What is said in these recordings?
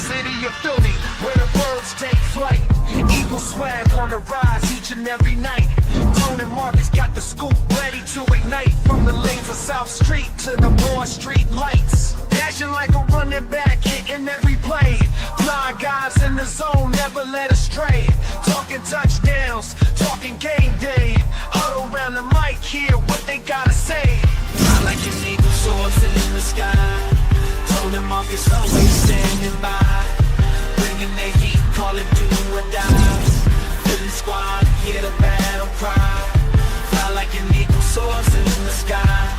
city of Philly, where the birds take flight. Eagle swag on the rise each and every night. Coach Markus got the scoop ready to ignite. From the lanes of South Street to the Moore Street lights. Dashing like a running back, hitting every play. Blind guys in the zone, never led astray. Talking touchdowns, talking game day. Huddle around the mic, hear what they gotta say. Fly like an eagle soaring in the sky. Coach Markus always standing by. Bringing the heat, call it do or die. Philly squad, hear the battle cry. Fly like an eagle soaring in the sky.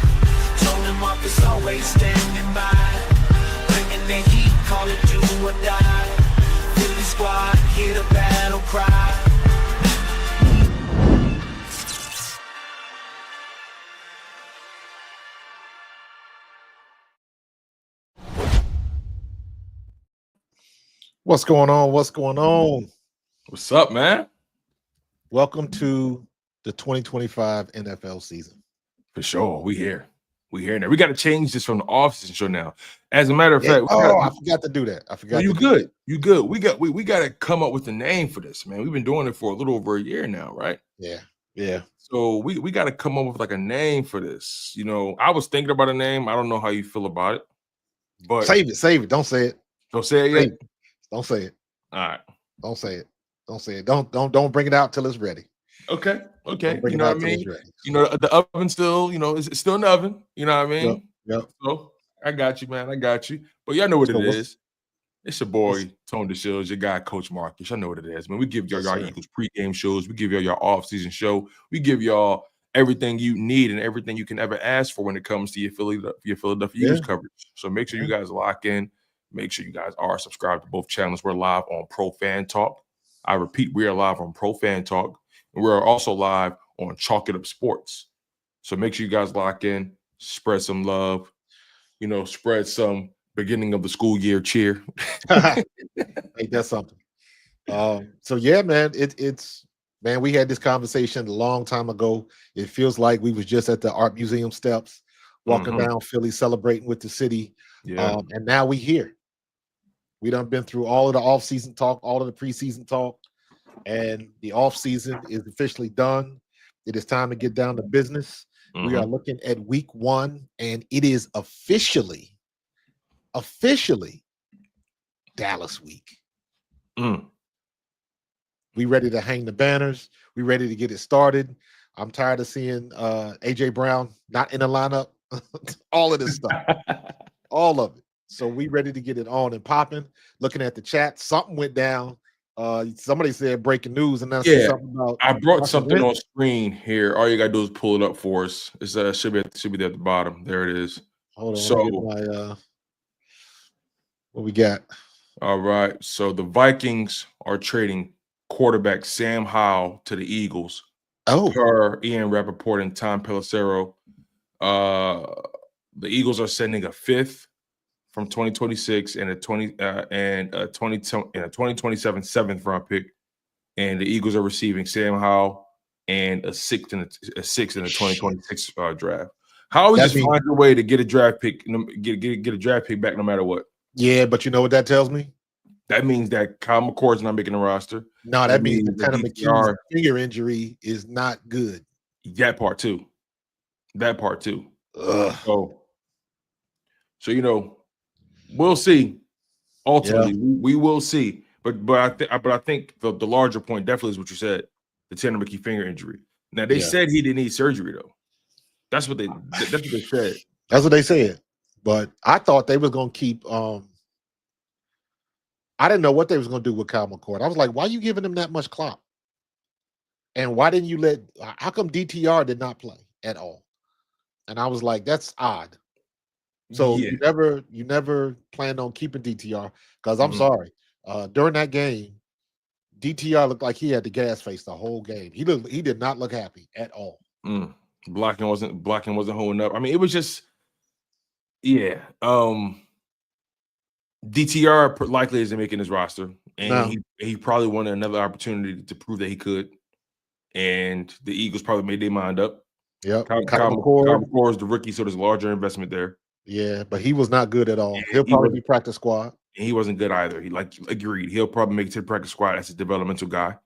Coach Markus always standing by. Bringing the heat, call it do or die. Philly squad, hear the battle cry. What's going on? What's going on? What's up, man? Welcome to the 2025 NFL season. For sure, we here. We here now. We got to change this from the off-season show now. As a matter of fact, I forgot to do that. I forgot. You good? You good? We got to come up with a name for this, man. We've been doing it for a little over a year now, right? Yeah. So we got to come up with like a name for this. You know, I was thinking about a name. I don't know how you feel about it, but save it. Don't say it. Don't say it yet. Don't say it. All right. Don't say it. Don't bring it out till it's ready. Okay. You know what I mean? You know, the oven still, it's still an oven. You know what I mean? Yep. So I got you, man. I got you. But y'all know what it is. It's your boy, Tone DeShields, your guy, Coach Markus. Y'all know what it is, man. We give y'all Eagles pregame shows. We give y'all off-season show. We give y'all everything you need and everything you can ever ask for when it comes to your Philadelphia Eagles coverage. So make sure you guys lock in. Make sure you guys are subscribed to both channels. We're live on Pro Fan Talk. I repeat, we are live on Pro Fan Talk. And we're also live on Chalk It Up Sports. So make sure you guys lock in, spread some love, spread some beginning of the school year cheer. Ain't that something? So yeah, man, man, we had this conversation a long time ago. It feels like we was just at the art museum steps, walking down Philly, celebrating with the city. Yeah. And now we here. We done been through all of the off-season talk, all of the preseason talk, and the off-season is officially done. It is time to get down to business. We are looking at week 1, and it is officially Dallas week. We ready to hang the banners. We ready to get it started. I'm tired of seeing AJ Brown not in the lineup. All of this stuff. All of it. So we ready to get it on and popping. Looking at the chat, something went down. Somebody said breaking news, and that's something about. I brought something on screen here. All you gotta do is pull it up for us. It's should be there at the bottom. There it is. Hold on. So what we got? All right. So the Vikings are trading quarterback Sam Howell to the Eagles. Per Ian Rappaport and Tom Pelissero. The Eagles are sending a 5th from 2026 and a 2027 7th round pick, and the Eagles are receiving Sam Howell and a 6th in the 2026 draft. How always just find a way to get a draft pick, get a draft pick back no matter what. Yeah, but you know what that tells me? That means that Kyle McCord's not making the roster. No, that means that Tanner McKee's finger injury is not good. That part too. Ugh. So we'll see. Ultimately, we will see. But I think the larger point definitely is what you said: the Tanner McKee finger injury. Now they said he didn't need surgery though. That's what they said. That's what they said. But I thought they was gonna keep. I didn't know what they was gonna do with Kyle McCord. I was like, why are you giving him that much clout? And why didn't you how come DTR did not play at all? And I was like, that's odd. So you never planned on keeping DTR, because I'm sorry. During that game, DTR looked like he had the gas face the whole game. He did not look happy at all. Blocking wasn't holding up. I mean, it was just DTR likely isn't making his roster, and he probably wanted another opportunity to prove that he could. And the Eagles probably made their mind up. Yep. Kyle McCord is the rookie, so there's a larger investment there. Yeah, but he was not good at all. He'll probably be practice squad. and he wasn't good either. He agreed. He'll probably make it to the practice squad as a developmental guy.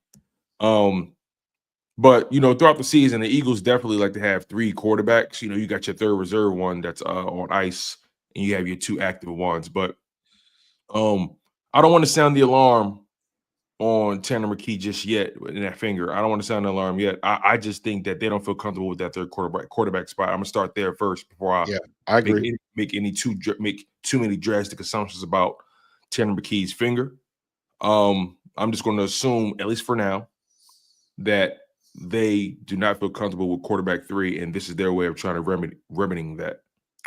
But throughout the season, the Eagles definitely like to have 3 quarterbacks. You got your third reserve one that's on ice, and you have your 2 active ones. But I don't want to sound the alarm on Tanner McKee just yet in that finger. I don't want to sound the alarm yet. I just think that they don't feel comfortable with that third quarterback spot. I'm gonna start there first before I agree. Make too many drastic assumptions about Tanner McKee's finger. I'm just going to assume, at least for now, that they do not feel comfortable with quarterback 3, and this is their way of trying to remedying that.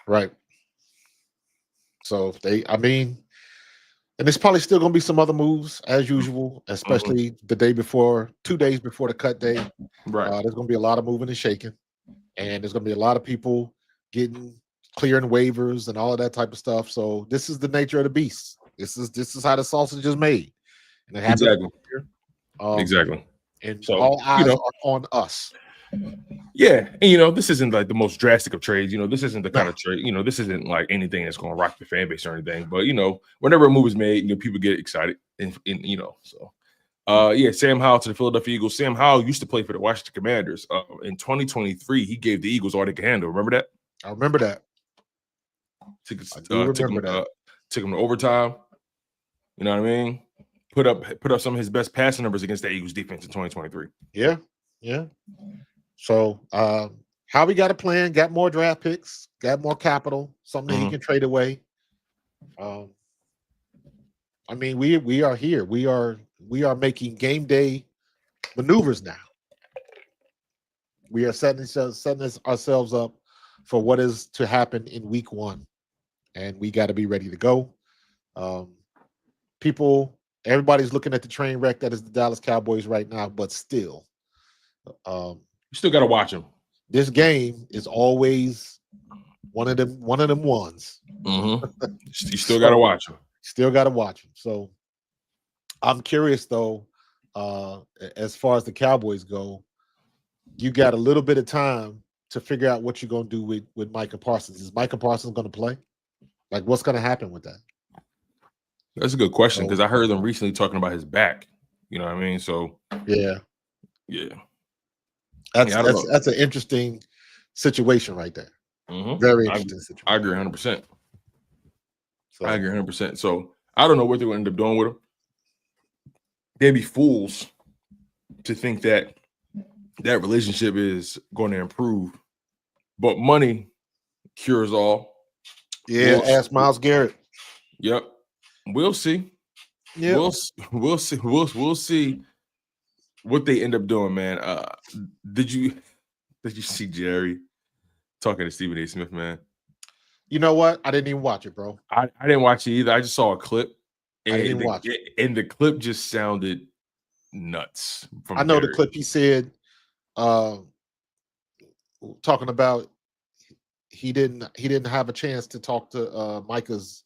Right. So and there's probably still going to be some other moves as usual, especially the day before, 2 days before the cut day. Right. There's going to be a lot of moving and shaking, and there's going to be a lot of people clearing waivers and all of that type of stuff. So this is the nature of the beast. This is how the sausage is made. And it happens exactly. And so, all eyes are on us. Yeah, and this isn't like the most drastic of trades. This isn't the kind of trade. This isn't like anything that's going to rock the fan base or anything. But whenever a move is made, people get excited, and so. Sam Howell to the Philadelphia Eagles. Sam Howell used to play for the Washington Commanders. In 2023, he gave the Eagles all they could handle. Remember that? I remember that. Took him to overtime. You know what I mean? Put up some of his best passing numbers against the Eagles defense in 2023. Yeah. So Howie got a plan, got more draft picks, got more capital, something that he can trade away. We are here. We are making game day maneuvers now. We are setting ourselves up for what is to happen in week 1, and we got to be ready to go. Everybody's looking at the train wreck that is the Dallas Cowboys right now, but still, you still got to watch them. This game is always one of them ones. You still got to watch them. Still got to watch them. So I'm curious though, as far as the Cowboys go, you got a little bit of time to figure out what you're going to do with Micah Parsons. Is Micah Parsons going to play? Like, what's going to happen with that? That's a good question, because I heard them recently talking about his back. You know what I mean? So yeah. That's an interesting situation right there. Very interesting situation. I agree 100%. I agree 100%. So I don't know what they're going to end up doing with him. They'd be fools to think that relationship is going to improve, but money cures all. Yeah, ask Myles Garrett. Yep. We'll see. Yeah, we'll see. We'll see what they end up doing, man. Did you see Jerry talking to Stephen A. Smith, man? You know what? I didn't even watch it, bro. I didn't watch it either. I just saw a clip, and I didn't watch it. And the clip just sounded nuts. I know Jerry. The clip he said, talking about he didn't have a chance to talk to Micah's.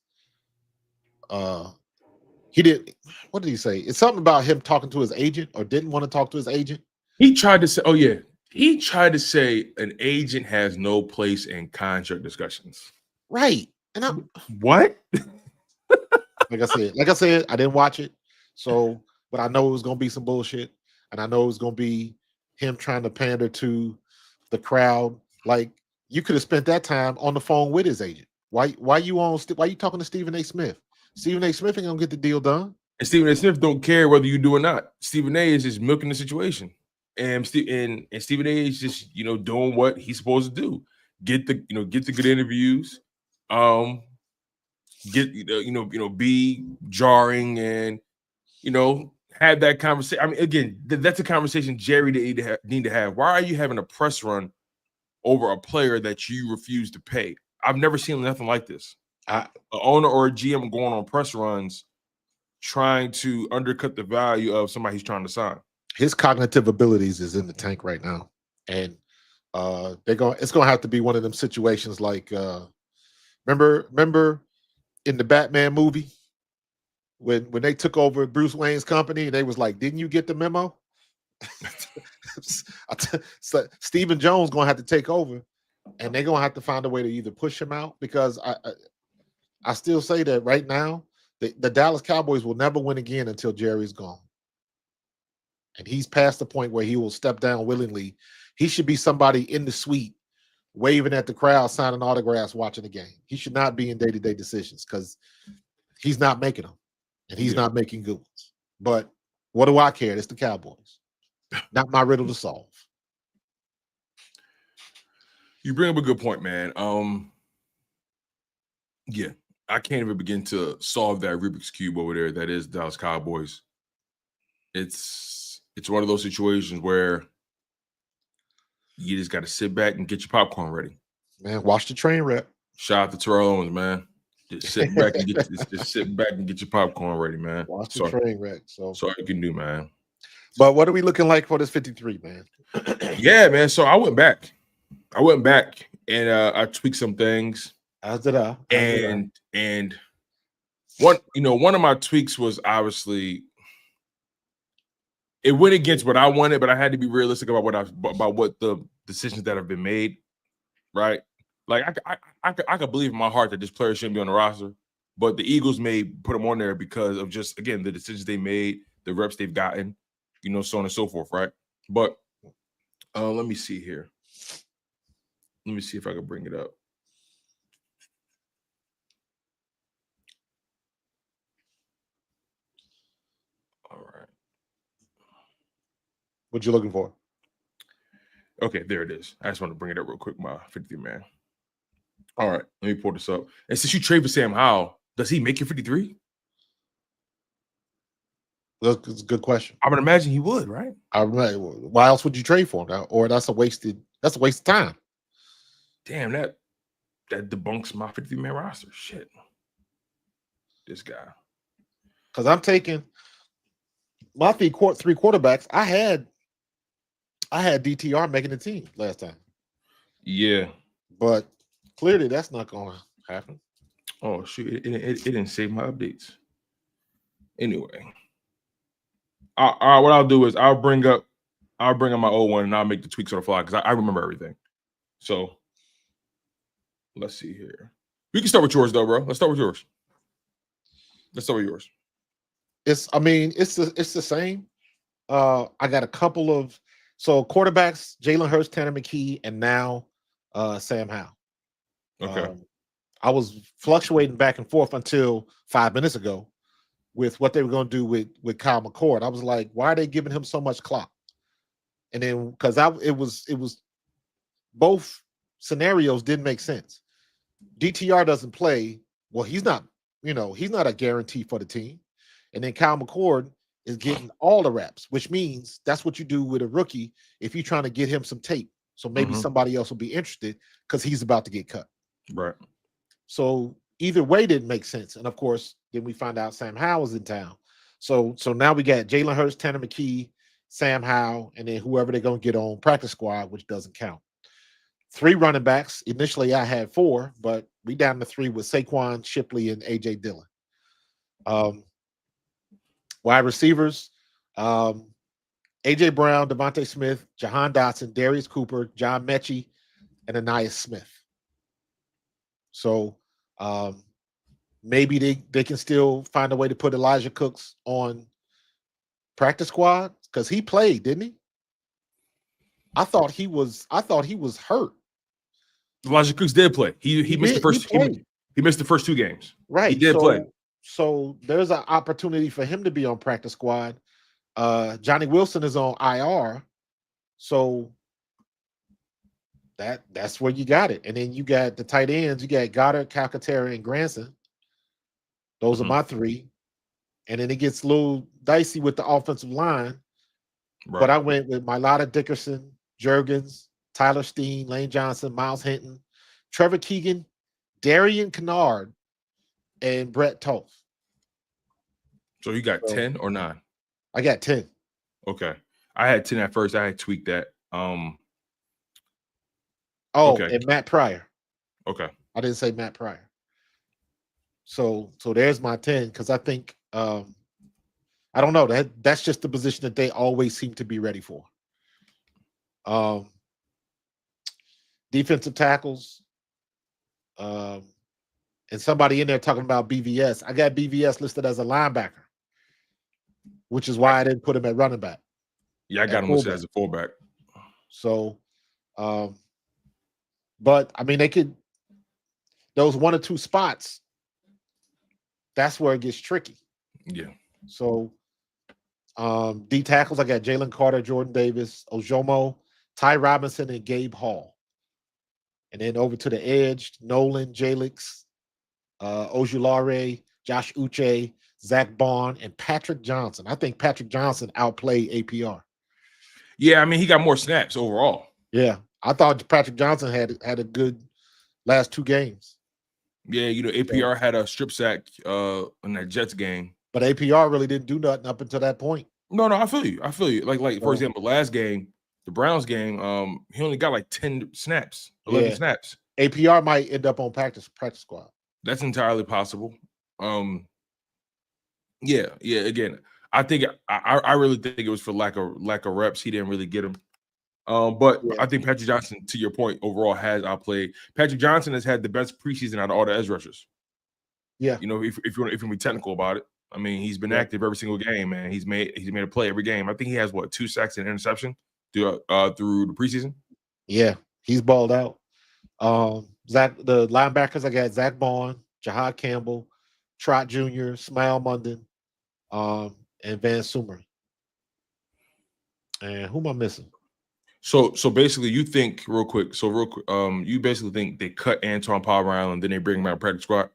He did. What did he say? It's something about him talking to his agent, or didn't want to talk to his agent. He tried to say, he tried to say an agent has no place in contract discussions. Right. And what? Like I said, I didn't watch it. So, but I know it was going to be some bullshit, and I know it was going to be him trying to pander to the crowd. Like, you could have spent that time on the phone with his agent. Why you talking to Stephen A. Smith? Stephen A. Smith ain't gonna get the deal done. And Stephen A. Smith don't care whether you do or not. Stephen A. is just milking the situation, and Stephen A. is just doing what he's supposed to do. Get the good interviews, be jarring, and have that conversation. I mean, again, that's a conversation Jerry need to have. Why are you having a press run over a player that you refuse to pay? I've never seen nothing like this. An owner or a GM going on press runs trying to undercut the value of somebody he's trying to sign. His cognitive abilities is in the tank right now. And it's gonna have to be one of them situations like remember in the Batman movie when they took over Bruce Wayne's company and they was like, didn't you get the memo? So Stephen Jones gonna have to take over, and they're gonna have to find a way to either push him out, because I still say that right now The Dallas Cowboys will never win again until Jerry's gone. And he's past the point where he will step down willingly. He should be somebody in the suite waving at the crowd, signing autographs, watching the game. He should not be in day-to-day decisions because he's not making them, and he's not making good ones. But what do I care? It's the Cowboys. Not my riddle to solve. You bring up a good point, man. Yeah, I can't even begin to solve that Rubik's Cube over there that is Dallas Cowboys. It's one of those situations where you just got to sit back and get your popcorn ready. Man, watch the train wreck. Shout out to Terrell Owens, man. Just sit back and get your popcorn ready, man. Watch the train wreck. So all you can do, man. But what are we looking like for this 53, man? Yeah, man. So I went back and I tweaked some things. As did I. And one of my tweaks was obviously it went against what I wanted, but I had to be realistic about what the decisions that have been made, right? Like I could believe in my heart that this player shouldn't be on the roster, but the Eagles may put him on there because of just again the decisions they made, the reps they've gotten, so on and so forth, right? But let me see here. Let me see if I can bring it up. All right. What you looking for? Okay, there it is. I just want to bring it up real quick, my 53 man. All right, let me pull this up. And since you trade for Sam Howell, does he make your 53? That's a good question. I would imagine he would, right? Why else would you trade for him? Or that's a waste of time. Damn, that debunks my 53-man roster. Shit. This guy. Because I'm taking my three quarterbacks. I had DTR making the team last time. Yeah. But clearly that's not going to happen. Oh, shoot. It didn't save my updates. Anyway. What I'll do is I'll bring up my old one and I'll make the tweaks on the fly because I remember everything. So let's see here. We can start with yours though, bro. Let's start with yours. It's the same. I got a couple of quarterbacks: Jalen Hurts, Tanner McKee, and now Sam Howell. Okay. I was fluctuating back and forth until 5 minutes ago with what they were going to do with Kyle McCord. I was like, why are they giving him so much clock? And then because it was both scenarios didn't make sense. DTR doesn't play. Well, he's not a guarantee for the team. And then Kyle McCord is getting all the reps, which means that's what you do with a rookie if you're trying to get him some tape. So maybe somebody else will be interested because he's about to get cut. Right. So either way didn't make sense. And of course, then we find out Sam Howell was in town. So now we got Jalen Hurts, Tanner McKee, Sam Howell, and then whoever they're going to get on practice squad, which doesn't count. 3 running backs. Initially, I had 4, but we down to 3 with Saquon, Shipley, and A.J. Dillon. Wide receivers, A.J. Brown, Devontae Smith, Jahan Dotson, Darius Cooper, John Mechie, and Anais Smith. So maybe they can still find a way to put Elijah Cooks on practice squad because he played, didn't he? I thought he was hurt. Elijah Cooks did play. He missed the first. He missed the first 2 games. Right. He did play. So there's an opportunity for him to be on practice squad. Johnny Wilson is on IR. So that's where you got it. And then you got the tight ends. You got Goddard, Calcaterra, and Granson. Those are my 3. And then it gets a little dicey with the offensive line. Right. But I went with Mailata Dickerson, Juergens, Tyler Steen, Lane Johnson, Miles Hinton, Trevor Keegan, Darian Kennard, and Brett Toth. So you got 10 or 9? I got 10. Okay. I had 10 at first. I had tweaked that. Okay. And Matt Pryor. Okay. I didn't say Matt Pryor. So there's my 10 because I think I don't know. That's just the position that they always seem to be ready for. Defensive tackles. and somebody in there talking about BVS. I got BVS listed as a linebacker, which is why I didn't put him at running back. Yeah, I got him listed as a fullback. So, but I mean, they could, those 1 or 2 spots, that's where it gets tricky. Yeah. So, D tackles, I got Jalen Carter, Jordan Davis, Ojomo, Ty Robinson, and Gabe Hall. And then over to the edge, Nolan, Jalix, Ojulare, Josh Uche, Zach Bond, and Patrick Johnson. I think Patrick Johnson outplayed APR. Yeah, I mean, he got more snaps overall. Yeah, I thought Patrick Johnson had a good last 2 games. Yeah, you know, APR had a strip sack in that Jets game. But APR really didn't do nothing up until that point. No, I feel you. I feel you. Like for example, last game, the Browns game, he only got like 10 snaps, 11 snaps. APR might end up on practice squad. That's entirely possible. Yeah. Again, I think I really think it was for lack of reps. He didn't really get them. But I think Patrick Johnson, to your point, overall has outplayed. Patrick Johnson has had the best preseason out of all the edge rushers. Yeah, you know, if you want to be technical about it, I mean, he's been active every single game, man. He's made a play every game. I think he has 2 sacks and interception through the preseason. Yeah, he's balled out. The linebackers, I got Zach Bond, Jahad Campbell, Trot Jr., Smile Munden, and Van Sumer. And who am I missing? So basically, you think you basically think they cut Antoine Powell and then they bring him out practice squad?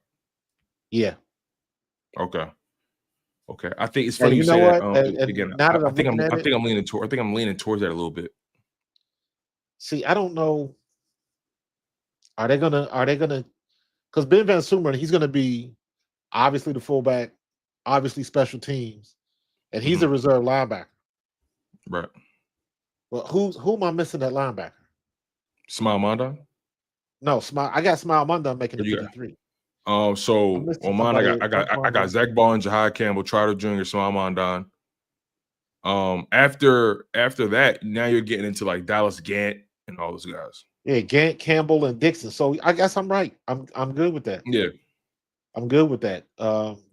Yeah. Okay. I think it's funny you say know that. what? Again, now that I think I'm leaning towards that a little bit. See, I don't know. Are they gonna? Because Ben Van Sumer, he's gonna be obviously the fullback, obviously special teams, and he's a reserve linebacker. Right. Well, who am I missing at linebacker? Smile Mondon? No, I got Smile Mondon making the 53. So on mine, I got Zach Bond, Jahad Campbell, Trotter Jr., Smile Mondon. After that, now you're getting into like Dallas Gant and all those guys. Yeah, Gant, Campbell, and Dixon. So I guess I'm right. I'm good with that. Yeah, I'm good with that.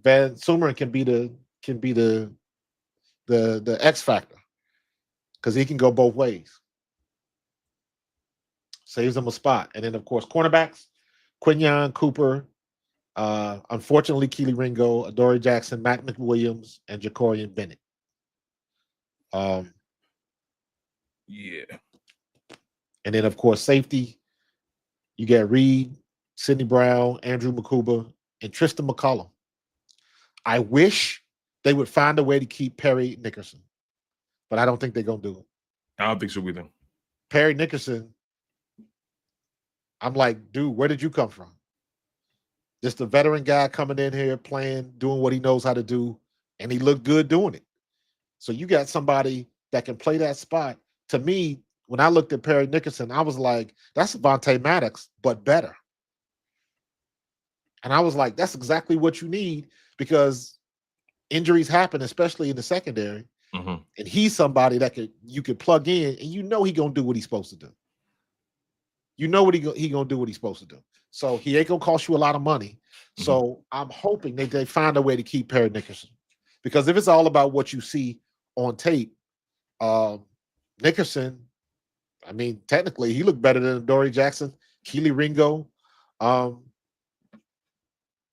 Van Sumer can be the X factor because he can go both ways. Saves him a spot, and then of course cornerbacks: Quinyon, Cooper. Unfortunately, Keely Ringo, Adoree Jackson, Matt McWilliams, and Jacorian Bennett. Yeah. And then, of course, safety. You got Reed, Sidney Brown, Andrew Makuba, and Tristan McCollum. I wish they would find a way to keep Perry Nickerson, but I don't think they're going to do it. I don't think so either. Perry Nickerson, I'm like, dude, where did you come from? Just a veteran guy coming in here playing, doing what he knows how to do, and he looked good doing it. So you got somebody that can play that spot. To me, when I looked at Perry Nickerson, I was like, that's Avonte Maddox, but better. And I was like, that's exactly what you need because injuries happen, especially in the secondary. Mm-hmm. And he's somebody that you could plug in, and you know he's gonna do what he's supposed to do. You know what he gonna do what he's supposed to do. So he ain't gonna cost you a lot of money. Mm-hmm. So I'm hoping they find a way to keep Perry Nickerson, because if it's all about what you see on tape, Nickerson, I mean, technically he looked better than Adoree Jackson, Keely Ringo, and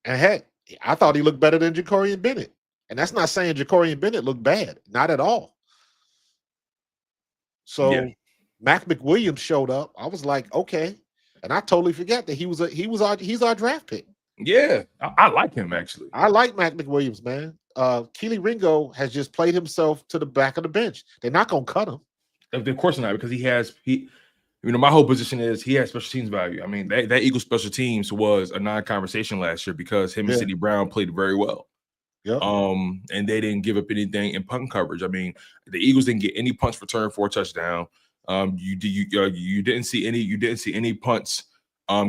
heck, I thought he looked better than Jacorian Bennett. And that's not saying Jacorian Bennett looked bad, not at all. So Mac McWilliams showed up. I was like, okay, and I totally forgot that he's our draft pick. Yeah, I like him actually. I like Mac McWilliams, man. Keely Ringo has just played himself to the back of the bench. They're not gonna cut him. Of course not, because my whole position is he has special teams value. I mean, that Eagles special teams was a non-conversation last year because him and Sidney Brown played very well. Yep. And they didn't give up anything in punt coverage. I mean, the Eagles didn't get any punts returned for a touchdown. You didn't see any punts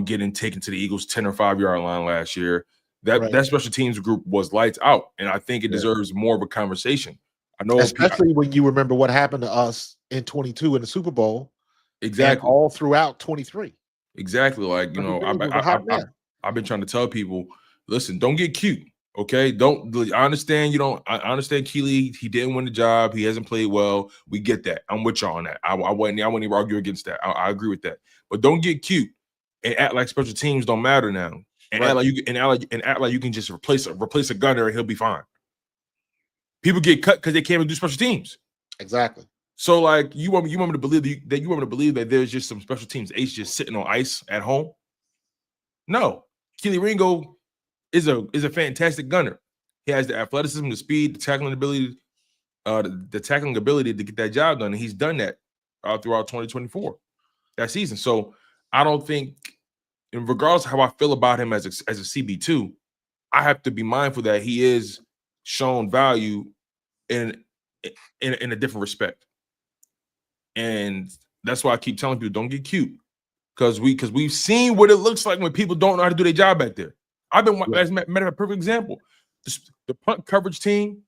getting taken to the Eagles 10 or 5 yard line last year. That special teams group was lights out, and I think it deserves more of a conversation. I know, especially when you remember what happened to us in 22 in the Super Bowl. Exactly. And all throughout 23. Exactly. Like, I've been trying to tell people, listen, don't get cute. Okay, I understand you don't. I understand Keely. He didn't win the job. He hasn't played well. We get that. I'm with y'all on that. I wouldn't even argue against that. I agree with that. But don't get cute and act like special teams don't matter now, and act like you can just replace a gunner and he'll be fine. People get cut because they can't even do special teams. Exactly. So like you want me to believe that there's just some special teams ace just sitting on ice at home? No, Keely Ringo is a fantastic gunner. He has the athleticism, the speed, the tackling ability to get that job done, and he's done that throughout 2024 that season. So I don't think, and regardless of how I feel about him as a CB2, I have to be mindful that he is shown value in a different respect, and that's why I keep telling people don't get cute because we've seen what it looks like when people don't know how to do their job back there. I've been, as a matter of fact, perfect example. The punt coverage team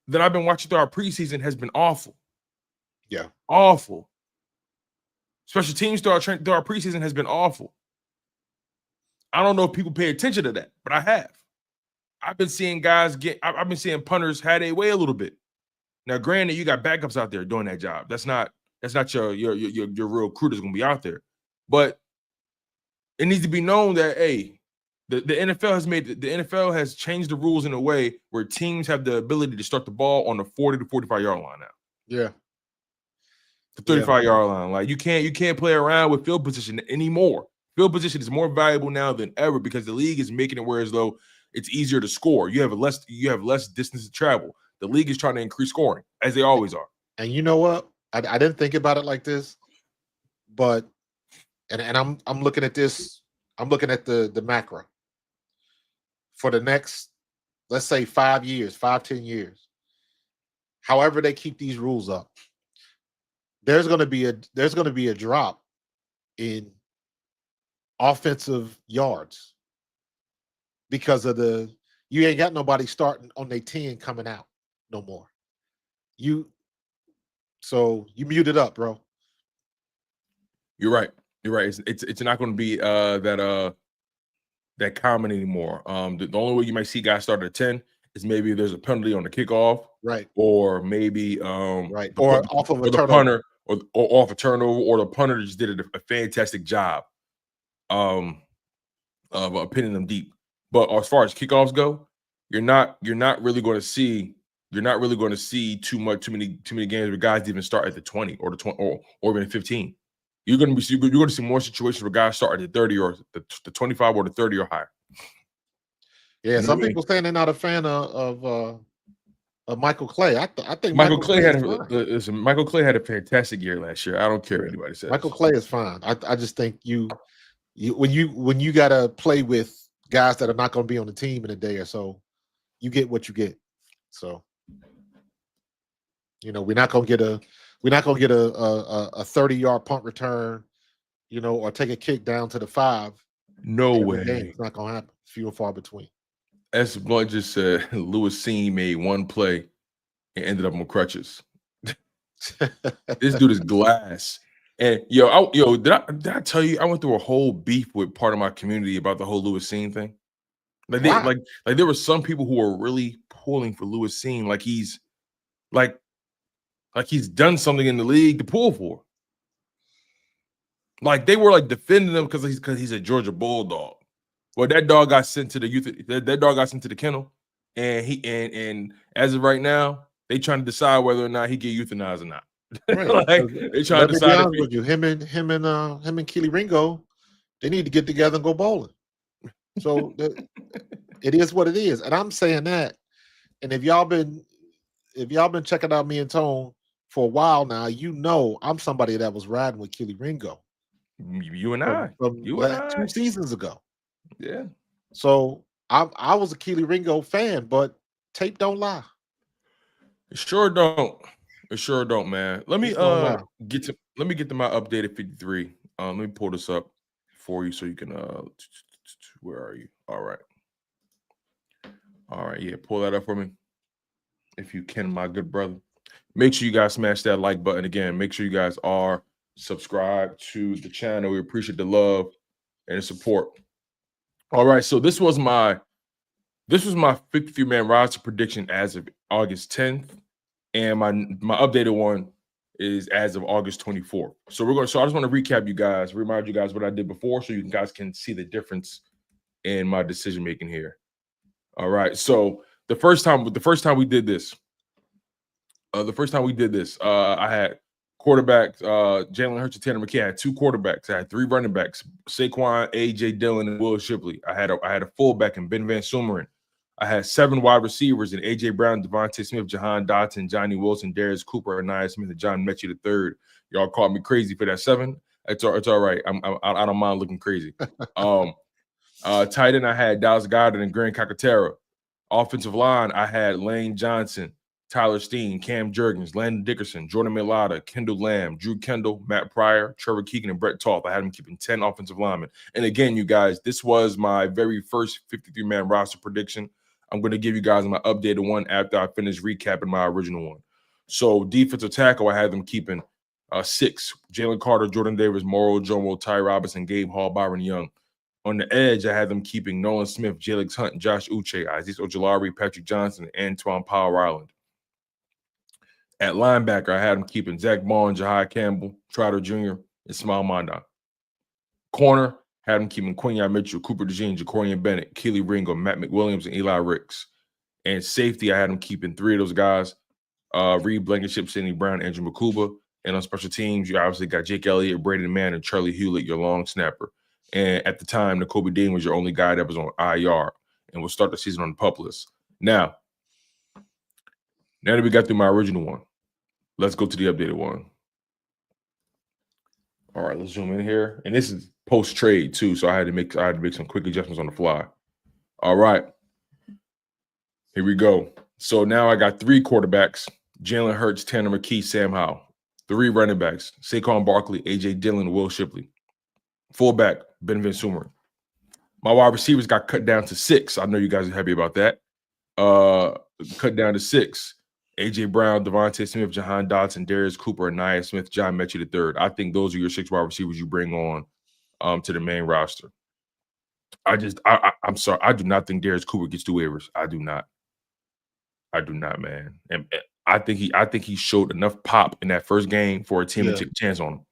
that I've been watching through our preseason has been awful. Yeah. Awful. Special teams through our preseason has been awful. I don't know if people pay attention to that, but I have. I've been seeing I've been seeing punters have their way a little bit. Now, granted, you got backups out there doing that job. That's not your real crew that's going to be out there. But it needs to be known that, hey, the NFL has changed the rules in a way where teams have the ability to start the ball on the 40 to 45-yard line now. Yeah. The 35-yard line. Like you can't play around with field position anymore. Field position is more valuable now than ever because the league is making it where as though it's easier to score. You have less distance to travel. The league is trying to increase scoring, as they always are. And you know what? I didn't think about it like this, but and I'm looking at this. I'm looking at the macro for the next, let's say 10 years. However they keep these rules up, there's going to be a drop in offensive yards because of you ain't got nobody starting on their 10 coming out no more. So you muted up, bro. You're right. It's not going to be that common anymore. The only way you might see guys start at 10 is maybe there's a penalty on the kickoff, right? Or maybe right, or off of a turnover. Punter, or off a turnover, or the punter just did a fantastic job of pinning them deep. But as far as kickoffs go, you're not really going to see too many games where guys even start at the 20 or the 20 or even 15. You're going to see more situations where guys start at the 30 or the 25 or the 30 or higher. Yeah, some people saying they're not a fan of Michael Clay. I think Michael Clay had a fantastic year last year. I don't care what anybody says. Michael Clay is fine. I just think when you got to play with guys that are not going to be on the team in a day or so, you get what you get. So, we're not going to get a 30-yard punt return, or take a kick down to the 5. No way. It's not going to happen. Few and far between. As Blunt just said, Lewis Seen made one play and ended up on crutches. This dude is glass. And did I tell you I went through a whole beef with part of my community about the whole Lewis Seen thing? Like there were some people who were really pulling for Lewis Seen, like he's done something in the league to pull for. Like they were like defending him because he's a Georgia Bulldog. Well, that dog got sent to the youth. That dog got sent to the kennel, and and as of right now, they trying to decide whether or not he get euthanized or not. Right. They trying to decide. With you, him and Keely Ringo, they need to get together and go bowling. So it is what it is, and I'm saying that. And if y'all been checking out me and Tone for a while now, I'm somebody that was riding with Keely Ringo. You and I, from 2 seasons ago. Yeah. So I was a Keely Ringo fan, but tape don't lie. It sure don't. It sure don't, man. Let me get to my updated 53. Let me pull this up for you so you can where are you? All right, yeah, pull that up for me if you can, my good brother. Make sure you guys smash that like button again. Make sure you guys are subscribed to the channel. We appreciate the love. and the support. All right, so this was my 53-man roster prediction as of August 10th, and my updated one is as of August 24th. So I just want to recap you guys, remind you guys what I did before, so you guys can see the difference in my decision making here. All right, so the first time we did this, I had quarterbacks, Jalen Hurts and Tanner McKee. I had 2 quarterbacks. I had 3 running backs: Saquon, AJ Dillon, and Will Shipley. I had a fullback in Ben Van Sumeren. I had 7 wide receivers in AJ Brown, Devontae Smith, Jahan Dotson, Johnny Wilson, Darius Cooper, Anaya Smith, and John Mechie III. Y'all called me crazy for that 7. It's all right. I don't mind looking crazy. Tight end, I had Dallas Goedert and Grant Calcaterra. Offensive line, I had Lane Johnson, Tyler Steen, Cam Jurgens, Landon Dickerson, Jordan Mailata, Kendall Lamb, Drew Kendall, Matt Pryor, Trevor Keegan, and Brett Toth. I had them keeping 10 offensive linemen. And again, you guys, this was my very first 53-man roster prediction. I'm going to give you guys my updated one after I finish recapping my original one. So defensive tackle, I had them keeping 6. Jalen Carter, Jordan Davis, Morrow, Jomo, Ty Robinson, Gabe Hall, Byron Young. On the edge, I had them keeping Nolan Smith, Jalix Hunt, Josh Uche, Aziz Ojolari, Patrick Johnson, and Antoine Powell-Ryland. At linebacker, I had them keeping Zach Bond, Jahai Campbell, Trotter Jr., and Ismail Mondon. Corner, had them keeping Quinyon Mitchell, Cooper DeJean, Jacorian Bennett, Keely Ringo, Matt McWilliams, and Eli Ricks. And safety, I had them keeping 3 of those guys: Reed Blankenship, Sidney Brown, Andrew Makuba. And on special teams, you obviously got Jake Elliott, Braden Mann, and Charlie Hewlett, your long snapper. And at the time, Nakobe Dean was your only guy that was on IR and will start the season on the PUP list. Now that we got through my original one, let's go to the updated one. All right, let's zoom in here. And this is post-trade too, so I had to make some quick adjustments on the fly. All right. Here we go. So now I got 3 quarterbacks: Jalen Hurts, Tanner McKee, Sam Howell. 3 running backs: Saquon Barkley, AJ Dillon, Will Shipley. Fullback, Ben Van Sumeren. My wide receivers got cut down to 6. I know you guys are happy about that. Cut down to 6. AJ Brown, Devontae Smith, Jahan Dotson, Darius Cooper, Anaya Smith, John Mechie III. I think those are your 6 wide receivers you bring on to the main roster. I'm sorry. I do not think Darius Cooper gets 2 waivers. I do not, man. And I think he showed enough pop in that first game for a team to take a chance on him.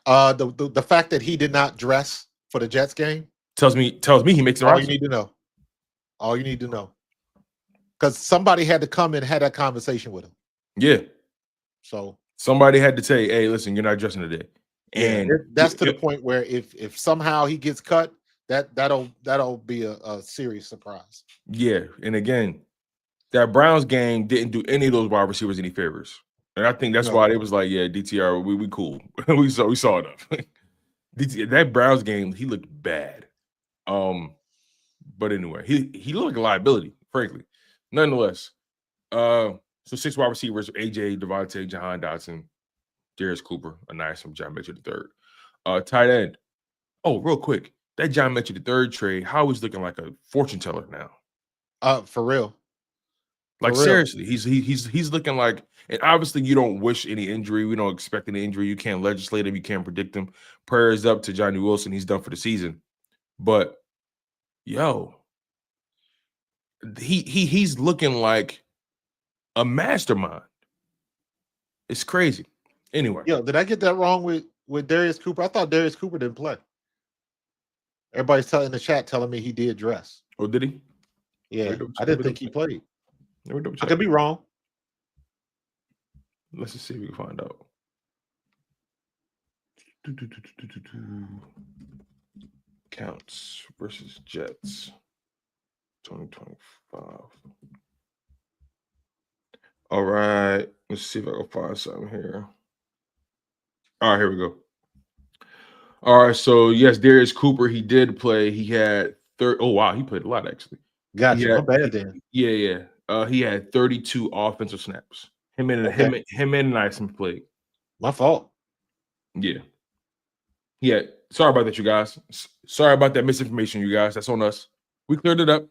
The fact that he did not dress for the Jets game tells me he makes the roster. All you need to know. Because somebody had to come and have that conversation with him. Yeah. So somebody had to say, "Hey, listen, you're not dressing today." And that's to the point where if somehow he gets cut, that'll be a serious surprise. Yeah, and again, that Browns game didn't do any of those wide receivers any favors, and I think that's why they was like, "Yeah, DTR, we cool, we saw enough." That Browns game, he looked bad. But anyway, he looked like a liability, frankly. Nonetheless, so 6 wide receivers: AJ, Devontae, Jahan Dotson, Darius Cooper, Anaya Smith, John Mechie III. Tight end. Oh, real quick, that John Mechie III trade, how he's looking like a fortune teller now. For real. Like seriously, he's looking like, and obviously you don't wish any injury. We don't expect any injury. You can't legislate him. You can't predict him. Prayers up to Johnny Wilson. He's done for the season. But yo, he's looking like a mastermind. It's crazy. Anyway. Yo, did I get that wrong with Darius Cooper? I thought Darius Cooper didn't play. Everybody's in the chat telling me he did dress. Oh, did he? Yeah, I didn't think he played. I could be wrong. Let's just see if we can find out. Counts versus Jets 2025. All right. Let's see if I can find something here. All right, here we go. All right, so yes, Darius Cooper, he did play. He had oh wow, he played a lot actually. Gotcha. Not bad then. Yeah. He had 32 offensive snaps. Him and Nyson played. My fault. Yeah. Sorry about that, you guys. Sorry about that misinformation, you guys. That's on us. We cleared it up.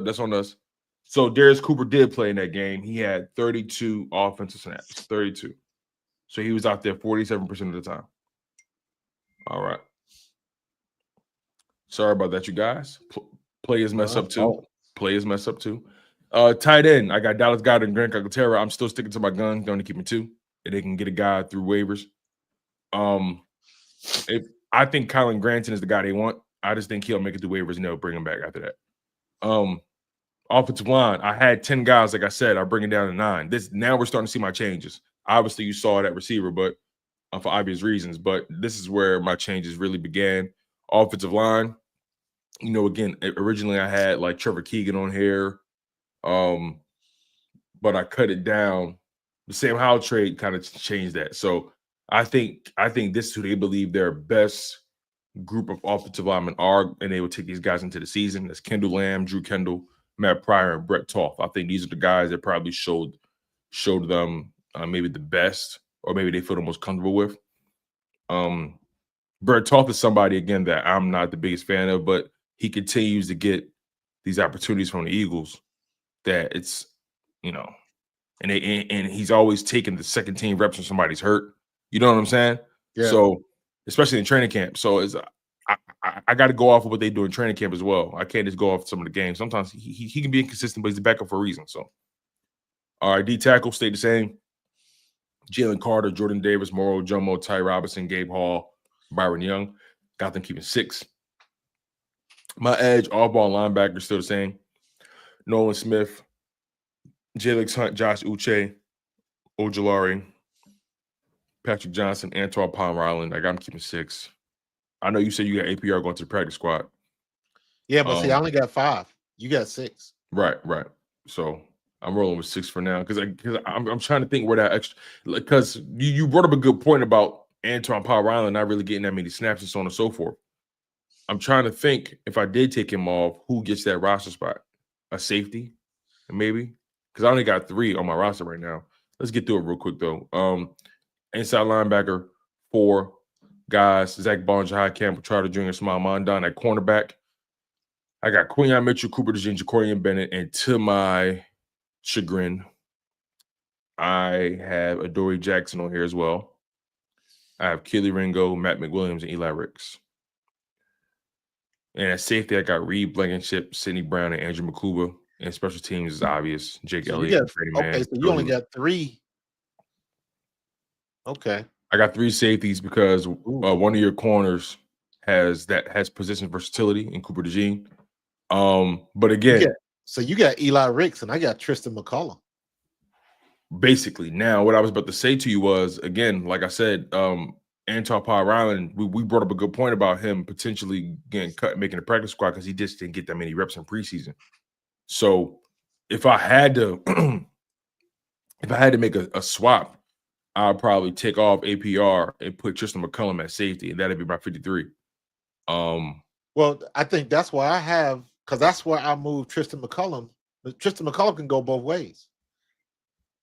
That's on us. So Darius Cooper did play in that game. He had 32 offensive snaps. 32. So he was out there 47% of the time. All right. Sorry about that, you guys. Players mess up too. fault. Players mess up too. Tight end, I got Dallas Goedert and Grant Calcaterra. I'm still sticking to my gun. Going to keep it 2. And they can get a guy through waivers. If I think Kylan Granson is the guy they want, I just think he'll make it through waivers and they'll bring him back after that. Offensive line, I had 10 guys, like I said, I bring it down to 9. Now we're starting to see my changes. Obviously, you saw that receiver, but for obvious reasons. But this is where my changes really began. Offensive line, again, originally I had like Trevor Keegan on here, but I cut it down. The Sam Howell trade kind of changed that. So I think this is who they believe their best group of offensive linemen are, and they will take these guys into the season. That's Kendall Lamb, Drew Kendall, Matt Pryor, and Brett Toth. I think these are the guys that probably showed them maybe the best, or maybe they feel the most comfortable with. Brett Toth is somebody, again, that I'm not the biggest fan of, but he continues to get these opportunities from the Eagles that it's, and he's always taking the second team reps when somebody's hurt. You know what I'm saying? Yeah. So, especially in training camp. So I got to go off of what they do in training camp as well. I can't just go off some of the games. Sometimes he can be inconsistent, but he's a backup for a reason. So, all right, D tackle stayed the same. Jalen Carter, Jordan Davis, Moro Jomo, Ty Robinson, Gabe Hall, Byron Young. Got them keeping 6. My edge, off-ball linebacker, still the same. Nolan Smith, Jalix Hunt, Josh Uche, Ojulari, Patrick Johnson, Antoine Palmer Island. I got him keeping 6. I know you said you got APR going to the practice squad. Yeah, but see, I only got 5. You got 6. Right. So I'm rolling with 6 for now because I'm trying to think where that extra, because you brought up a good point about Antoine Palmer Island not really getting that many snaps and so on and so forth. I'm trying to think, if I did take him off, who gets that roster spot? A safety, maybe? Because I only got 3 on my roster right now. Let's get through it real quick, though. Inside linebacker, 4 guys: Zach Ball, Jahai Campbell, Charter Jr., Smile Mondon. At cornerback, I got Quinyon Mitchell, Cooper DeJean, Jacorian Bennett, and to my chagrin, I have Adoree Jackson on here as well. I have Keely Ringo, Matt McWilliams, and Eli Ricks. And at safety, I got Reed Blankenship, Sidney Brown, and Andrew McCuba. And special teams is obvious: Jake Elliott, Freddie Mann. Okay, so you only got 3. Okay. I got 3 safeties because one of your corners has position versatility in Cooper DeJean. But again, so you got Eli Ricks and I got Tristan McCullum. Basically, now what I was about to say to you was, again, like I said, Antoine Palmer Island, we brought up a good point about him potentially getting cut, making a practice squad because he just didn't get that many reps in preseason. So if I had to make a swap, I'd probably take off APR and put Tristan McCullum at safety, and that'd be my 53. Well, I think that's why that's where I moved Tristan McCullum. But Tristan McCullum can go both ways.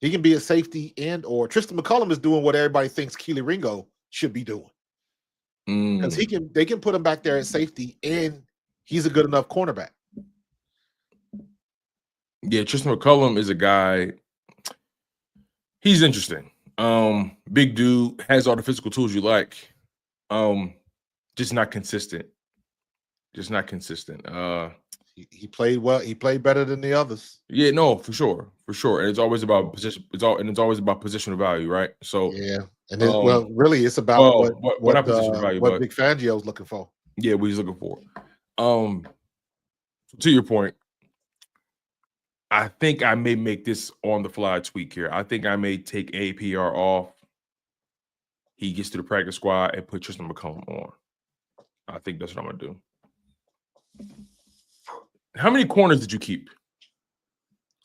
He can be a safety or Tristan McCullum is doing what everybody thinks Keely Ringo should be doing. Because they can put him back there at safety, and he's a good enough cornerback. Yeah, Tristan McCullum is a guy. He's interesting. Big dude, has all the physical tools you like. Just not consistent. He played well. He played better than the others. Yeah, no, for sure. And it's always about position. It's always about positional value, right? So yeah, and really, it's about what Big Fangio's looking for. Yeah, what he's looking for. To your point, I think I may make this on the fly tweak here. I think I may take APR off. He gets to the practice squad and put Tristan McCullum on. I think that's what I'm gonna do. How many corners did you keep?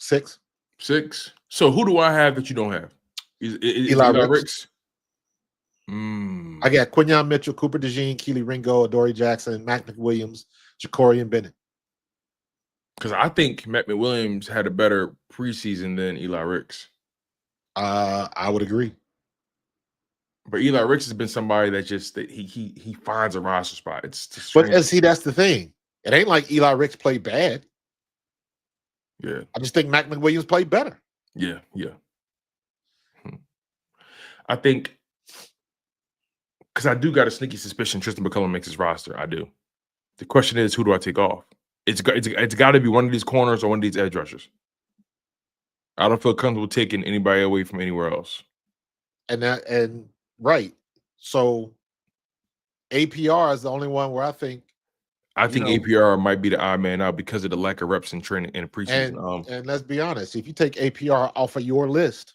6. 6. So who do I have that you don't have? Is Eli Ricks. I got Quinyon Mitchell, Cooper DeJean, Keely Ringo, Adoree Jackson, Matt McWilliams, Jacorian Bennett. Because I think Matt McWilliams had a better preseason than Eli Ricks. I would agree. But Eli Ricks has been somebody that he finds a roster spot. That's the thing. It ain't like Eli Ricks played bad. Yeah. I just think Matt McWilliams played better. Yeah. I think, because I do got a sneaky suspicion Tristan McCullum makes his roster. I do. The question is, who do I take off? It's got to be one of these corners or one of these edge rushers. I don't feel comfortable taking anybody away from anywhere else. And right. So APR is the only one where I think APR might be the odd man out because of the lack of reps in training in the preseason. And let's be honest, if you take APR off of your list,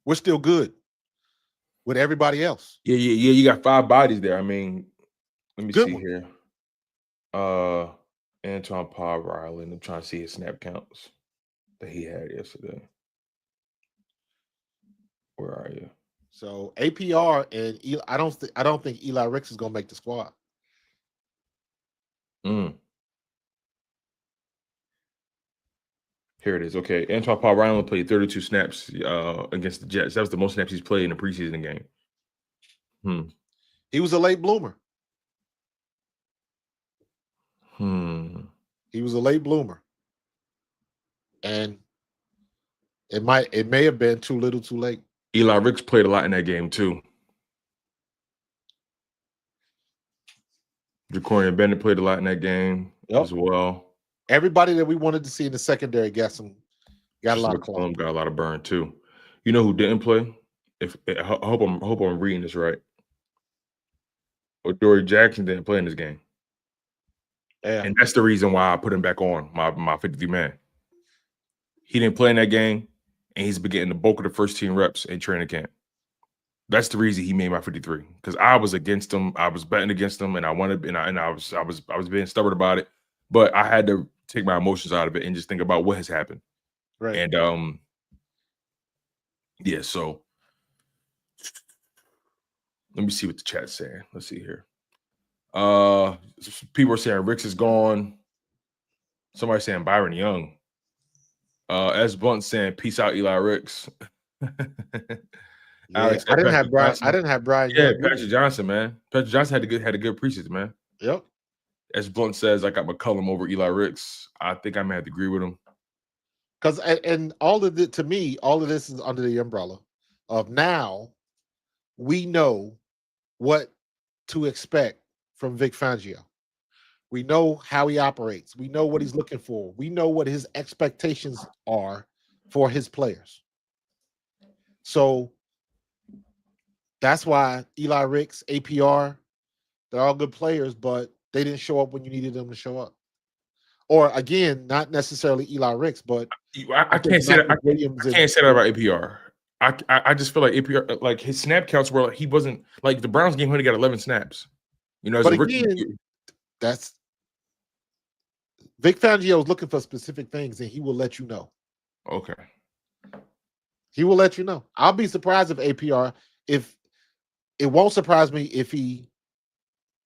we're still good with everybody else. Yeah. You got 5 bodies there. I mean, let me Good see one. here. Antoine Power Island. I'm trying to see his snap counts that he had yesterday. Where are you? So APR and Eli, I don't think Eli Ricks is gonna make the squad. Here it is. Okay, Antoine Power Island played 32 snaps against the Jets. That was the most snaps he's played in a preseason game. He was a late bloomer. He was a late bloomer, and it may have been too little, too late. Eli Ricks played a lot in that game too. Jacorian Bennett played a lot in that game as well. Everybody that we wanted to see in the secondary got a lot of McCollum got a lot of burn too. You know who didn't play? I hope I'm reading this right. Dory Jackson didn't play in this game. Yeah. And that's the reason why I put him back on my 53 man. He didn't play in that game, and he's been getting the bulk of the first team reps in training camp. That's the reason he made my 53. Because I was against him. I was betting against him, and I was being stubborn about it. But I had to take my emotions out of it and just think about what has happened. Right. And so let me see what the chat's saying. Let's see here. People are saying Ricks is gone. Somebody saying Byron Young. S. Blunt saying peace out, Eli Ricks. Alex, I didn't have Brian. Yeah, Patrick Johnson, man. Patrick Johnson had a good preseason, man. Yep. S. Blunt says I got McCullum over Eli Ricks. I think I may have to agree with him. Because and all of it, to me, all of this is under the umbrella of now we know what to expect from Vic Fangio. We know how he operates. We know what he's looking for. We know what his expectations are for his players. So that's why Eli Ricks, APR, they're all good players, but they didn't show up when you needed them to show up. Or again, not necessarily Eli Ricks, but I can't say that. I can't say that about APR. I just feel like APR, like his snap counts were like he wasn't like the Browns game when he got 11 snaps. You know, as but a rookie, again, that's Vic Fangio is looking for specific things, and he will let you know. Okay. He will let you know. I'll be surprised if APR, if it won't surprise me if he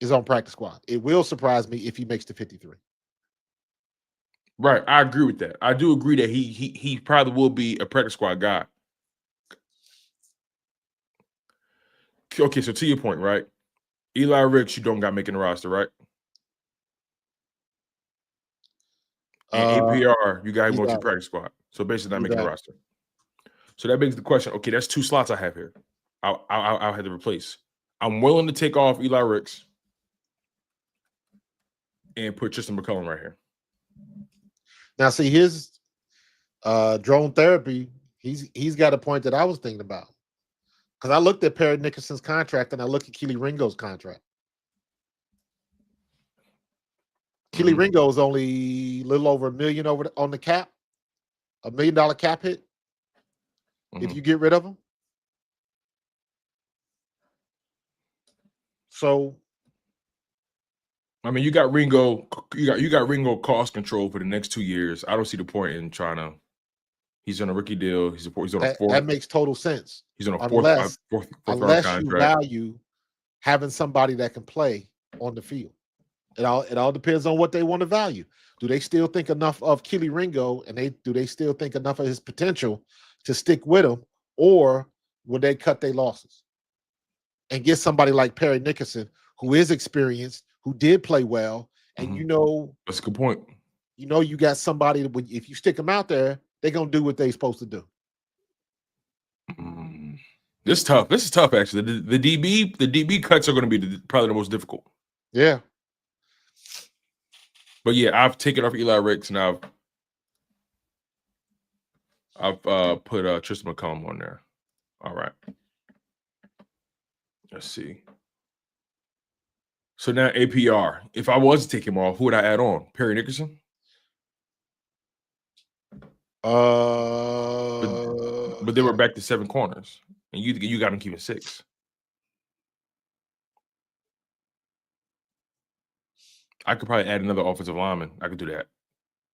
is on practice squad. It will surprise me if he makes the 53. Right. I agree with that. I do agree that he probably will be a practice squad guy. Okay, so to your point, right? Eli Ricks, you don't got making the roster, right? And APR, you got him going to practice squad. So basically not making the roster. So that begs the question, okay, that's 2 slots I have here. I'll have to replace. I'm willing to take off Eli Ricks and put Tristan McCullum right here. Now, see, his drone therapy, he's got a point that I was thinking about. Because I looked at Perry Nickerson's contract and I looked at Keely Ringo's contract. Keely Ringo is only a little over $1 million on the cap, $1 million cap hit. If you get rid of him. So, I mean, you got Ringo cost control for the next 2 years. I don't see the point in trying to. He's on a rookie deal. He's on a fourth. That makes total sense. He's on a fourth round contract. You value having somebody that can play on the field. It all depends on what they want to value. Do they still think enough of Keely Ringo, and do they still think enough of his potential to stick with him, or would they cut their losses and get somebody like Perry Nickerson, who is experienced, who did play well, and that's a good point. You got somebody that if you stick them out there, they're gonna do what they're supposed to do. This is tough. This is tough, actually. The DB cuts are going to be probably the most difficult. Yeah. But yeah, I've taken off Eli Ricks and I've put Tristan McCollum on there. All right. Let's see. So now APR. If I was to take him off, who would I add on? Perry Nickerson? But they were back to 7 corners. And you got him keeping 6. I could probably add another offensive lineman. I could do that.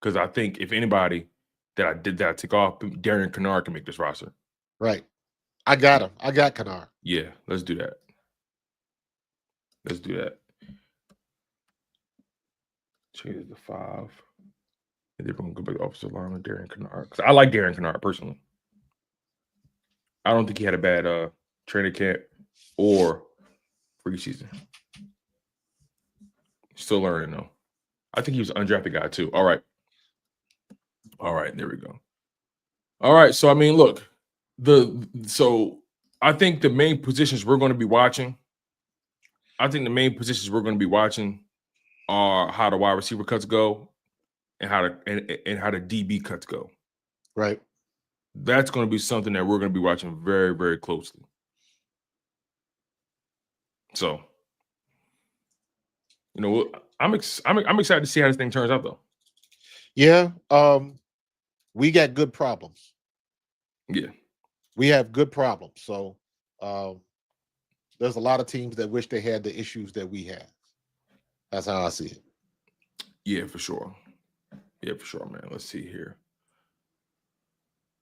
Because I think if anybody that I take off, Darian Kennard can make this roster. Right. I got him. I got Kennard. Yeah, let's do that. Let's do that. Change the 5. And they're going to go back to offensive lineman, Darian Kennard. Because I like Darian Kennard personally. I don't think he had a bad training camp or preseason. Still learning though. I think he was an undrafted guy too. All right, there we go. All right, so I mean, look, so I think the main positions we're going to be watching. I think the main positions we're going to be watching are how the wide receiver cuts go, and how the DB cuts go. Right. That's going to be something that we're going to be watching very, very closely. So, you know, I'm excited to see how this thing turns out, though. Yeah. We got good problems. Yeah. We have good problems. So, there's a lot of teams that wish they had the issues that we have. That's how I see it. Yeah, for sure. Yeah, for sure, man. Let's see here.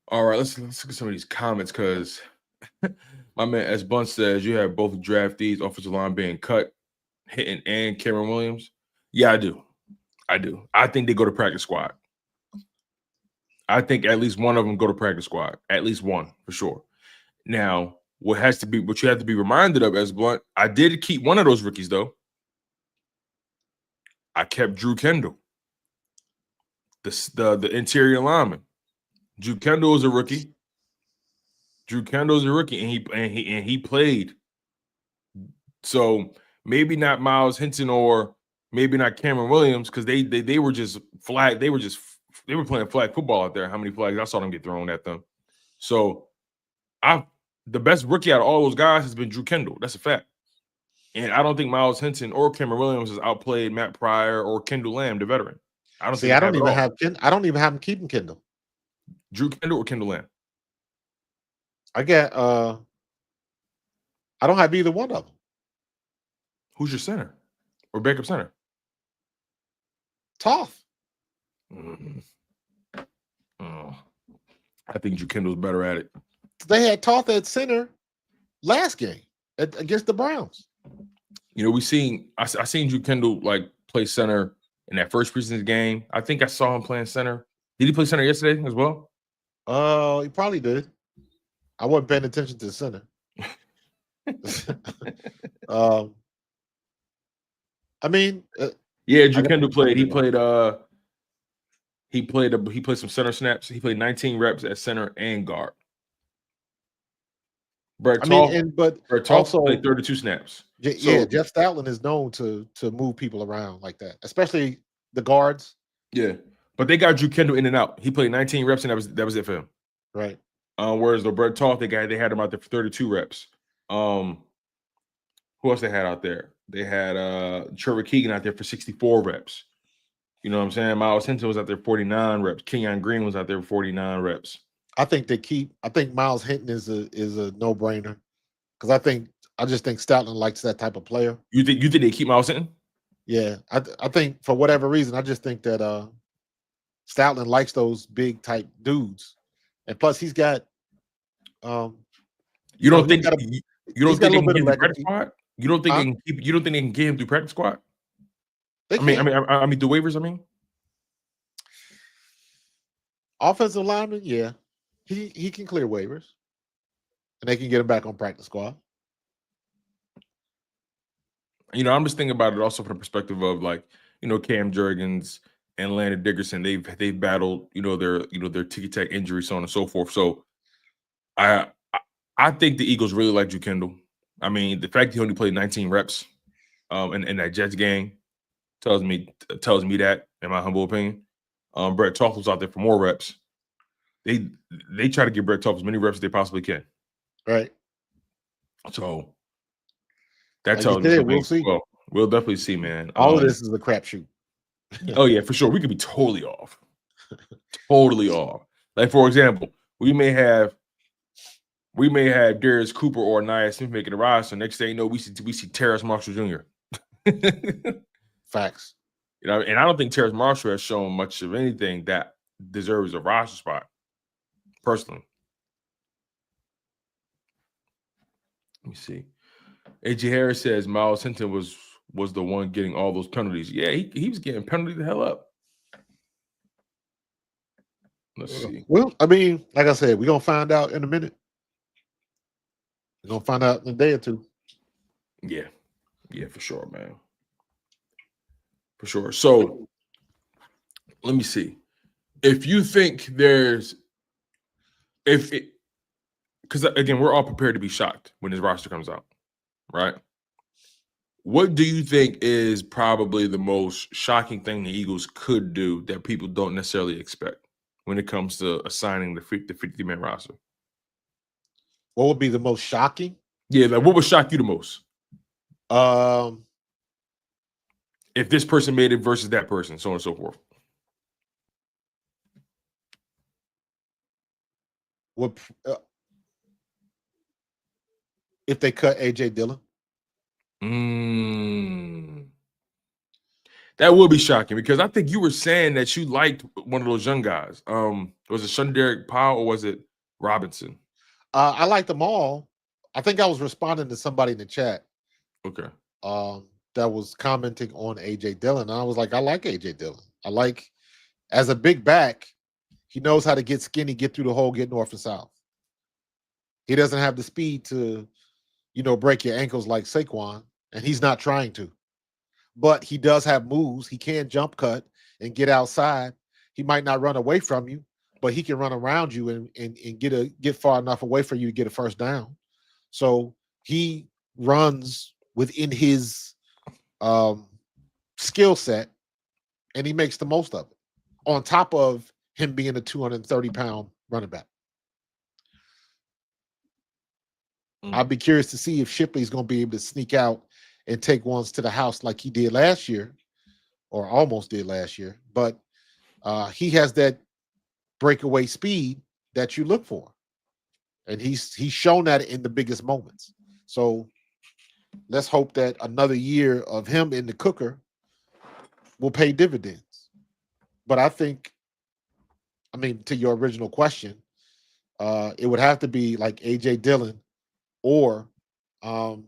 All right, let's look at some of these comments because my man S. Bunt says you have both draftees, offensive line being cut, Hitton and Cameron Williams. Yeah, I do. I think they go to practice squad. I think at least one of them go to practice squad. At least one, for sure. Now, what you have to be reminded of, S. Blunt, I did keep one of those rookies, though. I kept Drew Kendall, the interior lineman. Drew Kendall is a rookie. And he played. So maybe not Miles Hinton or maybe not Cameron Williams because they were just flag. They were playing flag football out there. How many flags I saw them get thrown at them? So the best rookie out of all those guys has been Drew Kendall. That's a fact. And I don't think Miles Hinton or Cameron Williams has outplayed Matt Pryor or Kendall Lamb, the veteran. I don't even have him keeping Kendall. Drew Kendall or Kendall Lamb? I don't have either one of them. Who's your center or backup center? Toth. Oh, I think Drew Kendall's better at it. They had Toth at center last game against the Browns. You know, I seen Drew Kendall like play center in that first preseason game. I think I saw him playing center. Did he play center yesterday as well? He probably did. I wasn't paying attention to the center. I mean, yeah, Drew Kendall played. He played some center snaps. He played 19 reps at center and guard. Brett also played 32 snaps. Yeah, Jeff Stoutland is known to move people around like that, especially the guards. Yeah, but they got Drew Kendall in and out. He played 19 reps, and that was it for him. Right. Whereas the Brett Toth, they had him out there for 32 reps. Who else they had out there? They had Trevor Keegan out there for 64 reps. You know what I'm saying? Miles Hinton was out there 49 reps. Kenyon Green was out there for 49 reps. I think Miles Hinton is a no-brainer because I just think Stoutland likes that type of player. You think they keep Miles Hinton? Yeah, I think for whatever reason, I just think that Stoutland likes those big type dudes, and plus he's got. You don't think they can get him through practice squad? You don't think they can get him through practice squad? I mean, the waivers. I mean, offensive lineman, yeah. He can clear waivers, and they can get him back on practice squad. You know, I'm just thinking about it also from the perspective of like, you know, Cam Jurgens and Landon Dickerson. They've battled, their ticky-tack injuries, so on and so forth. So, I think the Eagles really like Drew Kendall. I mean, the fact he only played 19 reps, in that Jets game tells me that. in my humble opinion. Brett Toffler's out there for more reps. They try to give Brett Toffler as many reps as they possibly can. Right. So that Like tells you me said, we'll see. Well, we'll definitely see, man. All of this is a crapshoot. Oh yeah, for sure. We could be totally off. Totally off. Like, for example, we may have Darius Cooper or Nia Smith making the roster. Next thing you know, we see Terrace Marshall Jr. Facts. You know, and I don't think Terrace Marshall has shown much of anything that deserves a roster spot, personally. Let me see. A.J. Harris says Miles Hinton was the one getting all those penalties. Yeah, he was getting penalty the hell up. Let's see. Well, I mean, like I said, we're going to find out in a minute. We're going to find out in a day or two. Yeah. Yeah, for sure, man. For sure. So, let me see. If you think because again, we're all prepared to be shocked when his roster comes out, right? What do you think is probably the most shocking thing the Eagles could do that people don't necessarily expect when it comes to assigning the 50-man roster? What would be the most shocking? Yeah, like what would shock you the most? If this person made it versus that person, so on and so forth. What if they cut AJ Dillon? That would be shocking because I think you were saying that you liked one of those young guys. Was it Shunderick Powell or was it Robinson? I liked them all. I think I was responding to somebody in the chat. Okay. That was commenting on AJ Dillon. And I was like, I like AJ Dillon. I like, as a big back, he knows how to get skinny, get through the hole, get north and south. He doesn't have the speed to, break your ankles like Saquon, and he's not trying to. But he does have moves. He can jump cut and get outside. He might not run away from you, but he can run around you and get far enough away from you to get a first down. So he runs within his skill set, and he makes the most of it, on top of him being a 230-pound running back. I'd be curious to see if Shipley's going to be able to sneak out and take ones to the house like he did last year, or almost did last year. But he has that breakaway speed that you look for, and he's shown that in the biggest moments. So let's hope that another year of him in the cooker will pay dividends. But I think, to your original question, it would have to be like AJ Dillon or trying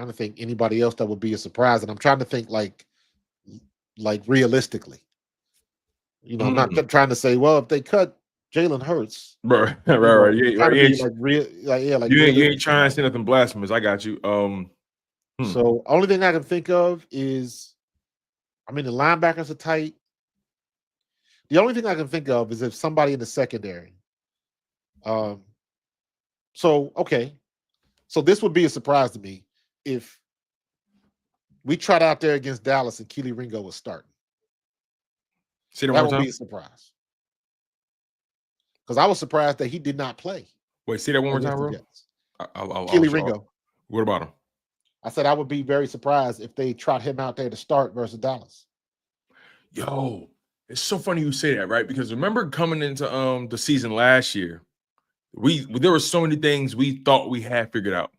to think anybody else that would be a surprise. And I'm trying to think like realistically. I'm not trying to say, well, if they cut Jalen Hurts, right. Yeah, you ain't trying to say nothing blasphemous. I got you. So only thing I can think of is, the linebackers are tight. The only thing I can think of is if somebody in the secondary. So this would be a surprise to me if we tried out there against Dallas and Keely Ringo was starting. That would be a surprise. Because I was surprised that he did not play. Wait, say that one more time, bro. Keely Ringo. What about him? I said I would be very surprised if they trot him out there to start versus Dallas. Yo, it's so funny you say that, right? Because remember coming into the season last year, there were so many things we thought we had figured out.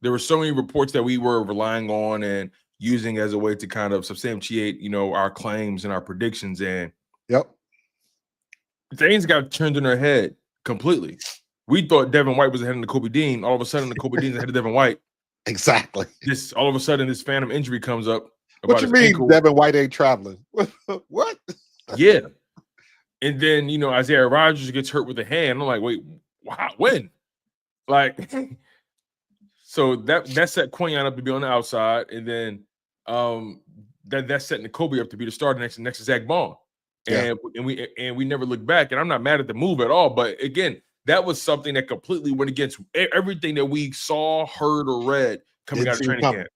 There were so many reports that we were relying on and using as a way to kind of substantiate, our claims and our predictions. And things got turned in their head completely. We thought Devin White was ahead of Nakobe Dean. All of a sudden, Nakobe Dean's ahead of Devin White. Exactly. All of a sudden, this phantom injury comes up. What you mean, ankle. Devin White ain't traveling? What? Yeah. And then, Isaiah Rodgers gets hurt with a hand. I'm like, wait, wow, when? Like, so that set Quinion up to be on the outside, and then that set Nakobe up to be the starter next to Zach Bond. And we never looked back. And I'm not mad at the move at all. But again, that was something that completely went against everything that we saw, heard, or read coming out of training camp.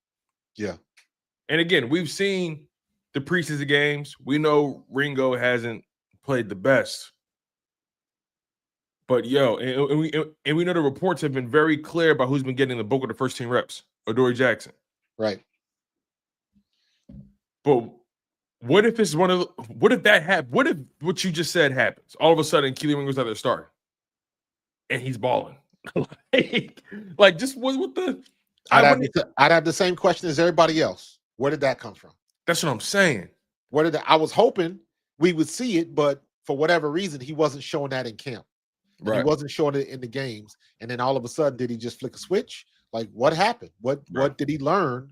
Yeah. And again, we've seen the preseason games. We know Ringo hasn't played the best. But and we know the reports have been very clear about who's been getting the bulk of the first team reps. Adoree Jackson. Right. But what if it's what if that happens? What if what you just said happens? All of a sudden, Keely Ringo's out there starting. And he's balling. like just what the I'd have the same question as everybody else. Where did that come from? That's what I'm saying. I was hoping we would see it, but for whatever reason, he wasn't showing that in camp. Right. He wasn't showing it in the games. And then all of a sudden, did he just flick a switch? Like, what happened? What did he learn?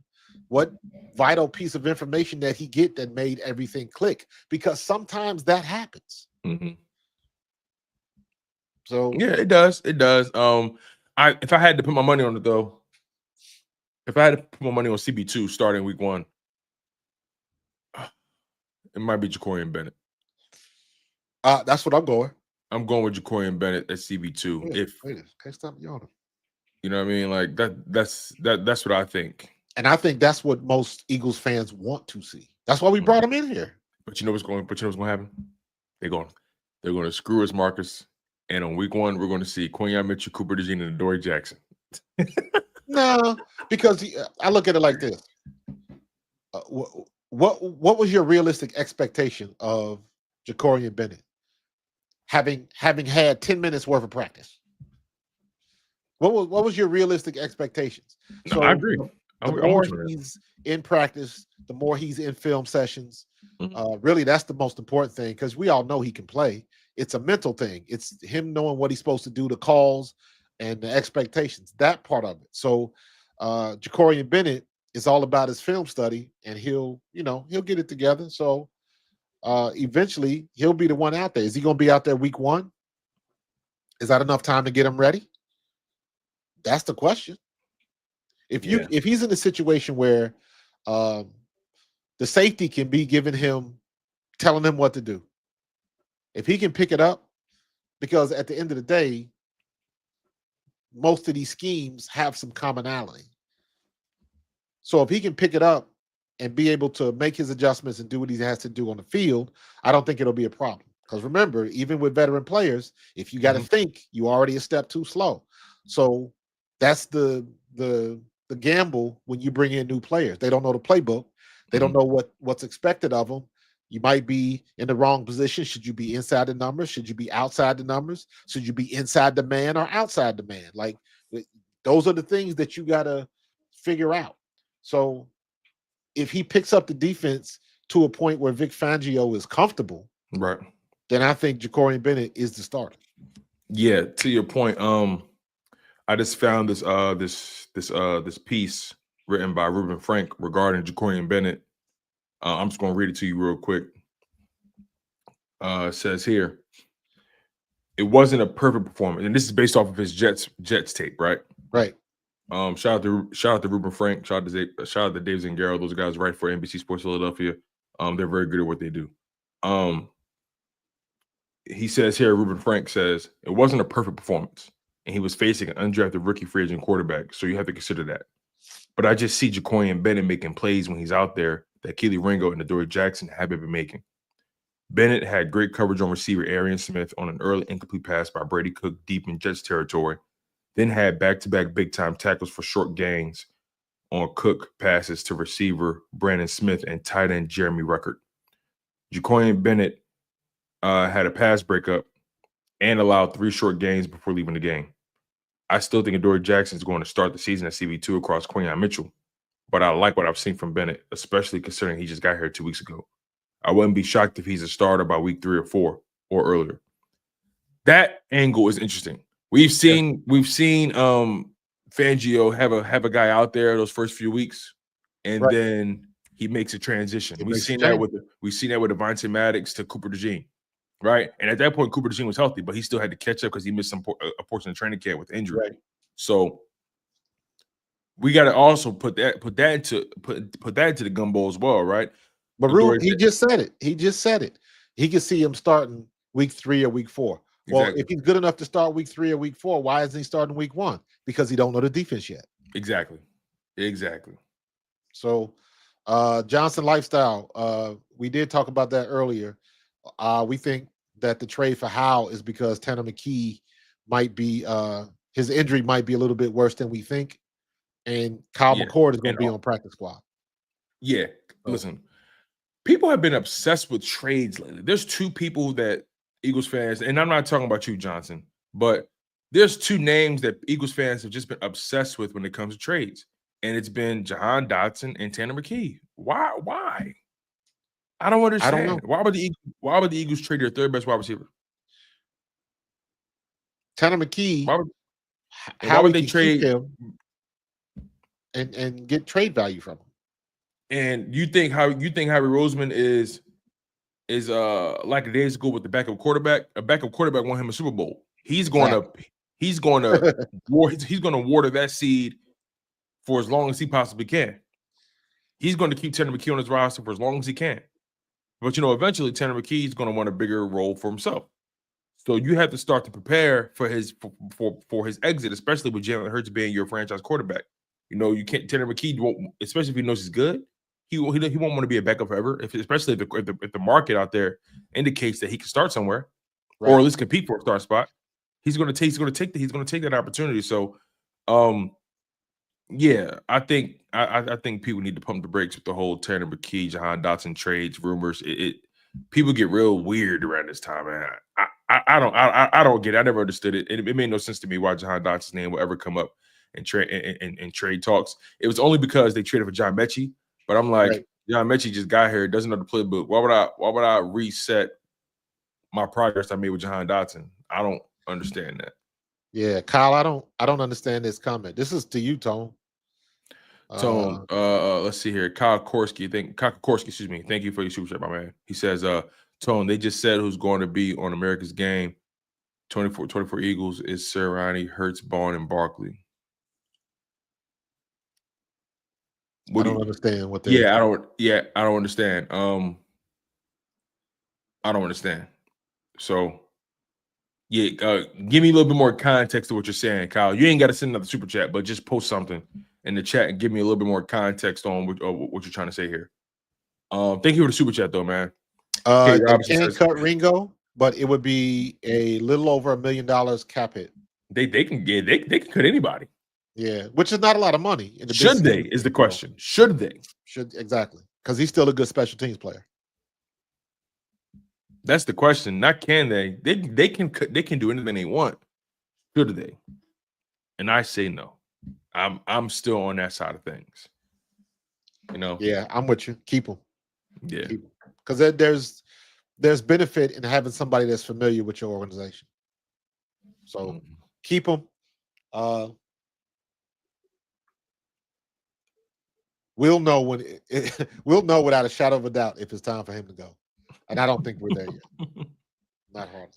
What vital piece of information that he get that made everything click? Because sometimes that happens. Mm-hmm. So yeah, it does. It does. If I had to put my money on it though, if I had to put my money on CB2 starting week 1, it might be Jacorian Bennett. That's what I'm going. I'm going with Jacorian Bennett at CB2. Can't stop yawning. You know what I mean? Like that's what I think. And I think that's what most Eagles fans want to see. That's why we brought him in here. But you know what's going to happen? They're going to screw us, Marcus. And on week 1, we're going to see Quinyon Mitchell, Cooper DeJean, and Adoree Jackson. No, because I look at it like this. What was your realistic expectation of Jacorian Bennett having had 10 minutes worth of practice? What was your realistic expectations? No, so I agree. The more he's in practice, the more he's in film sessions. Really, that's the most important thing because we all know he can play. It's a mental thing. It's him knowing what he's supposed to do, the calls and the expectations, that part of it. So Jacorian Bennett is all about his film study, and he'll get it together. So eventually he'll be the one out there. Is he going to be out there week 1? Is that enough time to get him ready? That's the question. If he's in a situation where the safety can be telling him what to do, if he can pick it up, because at the end of the day, most of these schemes have some commonality. So if he can pick it up and be able to make his adjustments and do what he has to do on the field, I don't think it'll be a problem. Because remember, even with veteran players, if you got to think, you already a step too slow. So that's the gamble when you bring in new players. They don't know the playbook. They don't know what's expected of them. You might be in the wrong position. Should you be inside the numbers? Should you be outside the numbers? Should you be inside the man or outside the man? Like, those are the things that you got to figure out. So if he picks up the defense to a point where Vic Fangio is comfortable, right, then I think Jacorian Bennett is the starter. Yeah, to your point, I just found this piece written by Reuben Frank regarding Jacorian Bennett. I'm just going to read it to you real quick. It says here, it wasn't a perfect performance, and this is based off of his Jets tape, right? Right. Shout out to Reuben Frank. Shout out to Dave Zangaro. Those guys write for NBC Sports Philadelphia. They're very good at what they do. He says here, Reuben Frank says, it wasn't a perfect performance, and he was facing an undrafted rookie free agent quarterback, so you have to consider that. But I just see Jacorian Bennett making plays when he's out there that Keely Ringo and Adoree Jackson haven't been making. Bennett had great coverage on receiver Arian Smith on an early incomplete pass by Brady Cook deep in Jets territory, then had back-to-back big-time tackles for short gains on Cook passes to receiver Brandon Smith and tight end Jeremy Ruckert. Jacorian Bennett had a pass breakup and allowed 3 short gains before leaving the game. I still think Adoree Jackson is going to start the season at CB2 across Quinyon Mitchell, but I like what I've seen from Bennett, especially considering he just got here 2 weeks ago. I wouldn't be shocked if he's a starter by week 3 or 4 or earlier. That angle is interesting. We've seen Fangio have a guy out there those first few weeks, and then he makes a transition. We've seen that with Devontae Maddox to Cooper DeJean, right? And at that point, Cooper DeJean was healthy, but he still had to catch up because he missed a portion of training camp with injury. Right. So we got to also put that into the gumbo as well, right? But he just said it. He could see him starting week 3 or week 4. Well, if he's good enough to start week 3 or week 4, why isn't he starting week 1? Because he don't know the defense yet. Exactly. So Johnson Lifestyle. We did talk about that earlier. We think that the trade for Howe is because Tanner McKee might be his injury might be a little bit worse than we think, and Kyle McCord is going to be on practice squad. Yeah, listen, people have been obsessed with trades lately. There's two people that Eagles fans, and I'm not talking about you, Johnson, but there's two names that Eagles fans have just been obsessed with when it comes to trades, and it's been Jahan Dotson and Tanner McKee. Why? I don't understand. I don't know. Why would the Eagles trade their third best wide receiver? Tanner McKee. Why would they trade him and get trade value from him? And you think Harry Roseman is like a days ago with the backup quarterback? A backup quarterback won him a Super Bowl. He's going to water that seed for as long as he possibly can. He's going to keep Tanner McKee on his roster for as long as he can. But eventually Tanner McKee is going to want a bigger role for himself. So you have to start to prepare for his exit, especially with Jalen Hurts being your franchise quarterback. You can't. Tanner McKee won't, especially if he knows he's good. He won't want to be a backup forever. Especially if the market out there indicates that he can start somewhere, or at least compete for a start spot. He's going to take that opportunity. So, yeah, I think people need to pump the brakes with the whole Tanner McKee, Jahan Dotson trades rumors. People get real weird around this time, man. I don't get it. I never understood it. It made no sense to me why Jahan Dotson's name will ever come up in trade talks. It was only because they traded for John Mechie. But I'm like, John Mechie just got here, doesn't know the playbook. Why would I reset my progress I made with Jahan Dotson? I don't understand that. Yeah, Kyle, I don't understand this comment. This is to you, Tone. Tone, let's see here. Kyle Korsky, excuse me. Thank you for your super chat, my man. He says, Tone, they just said who's going to be on America's Game. 24 Eagles is Sirianni, Hurts, Bond, and Barkley. I don't understand what they. I don't understand. I don't understand. So, give me a little bit more context to what you're saying, Kyle. You ain't got to send another super chat, but just post something in the chat and give me a little bit more context on what you're trying to say here. Thank you for the super chat, though, man. They can cut Ringo, but it would be a little over $1 million cap hit. They can cut anybody. Yeah, which is not a lot of money. Should they? Is the question. Should they? Exactly, because he's still a good special teams player. That's the question. Not can they? They can do anything they want. Should they? And I say no. I'm still on that side of things. Yeah, I'm with you. Keep them. Yeah, because there's benefit in having somebody that's familiar with your organization. So keep them. We'll know we'll know without a shadow of a doubt if it's time for him to go. And I don't think we're there yet. Not hard.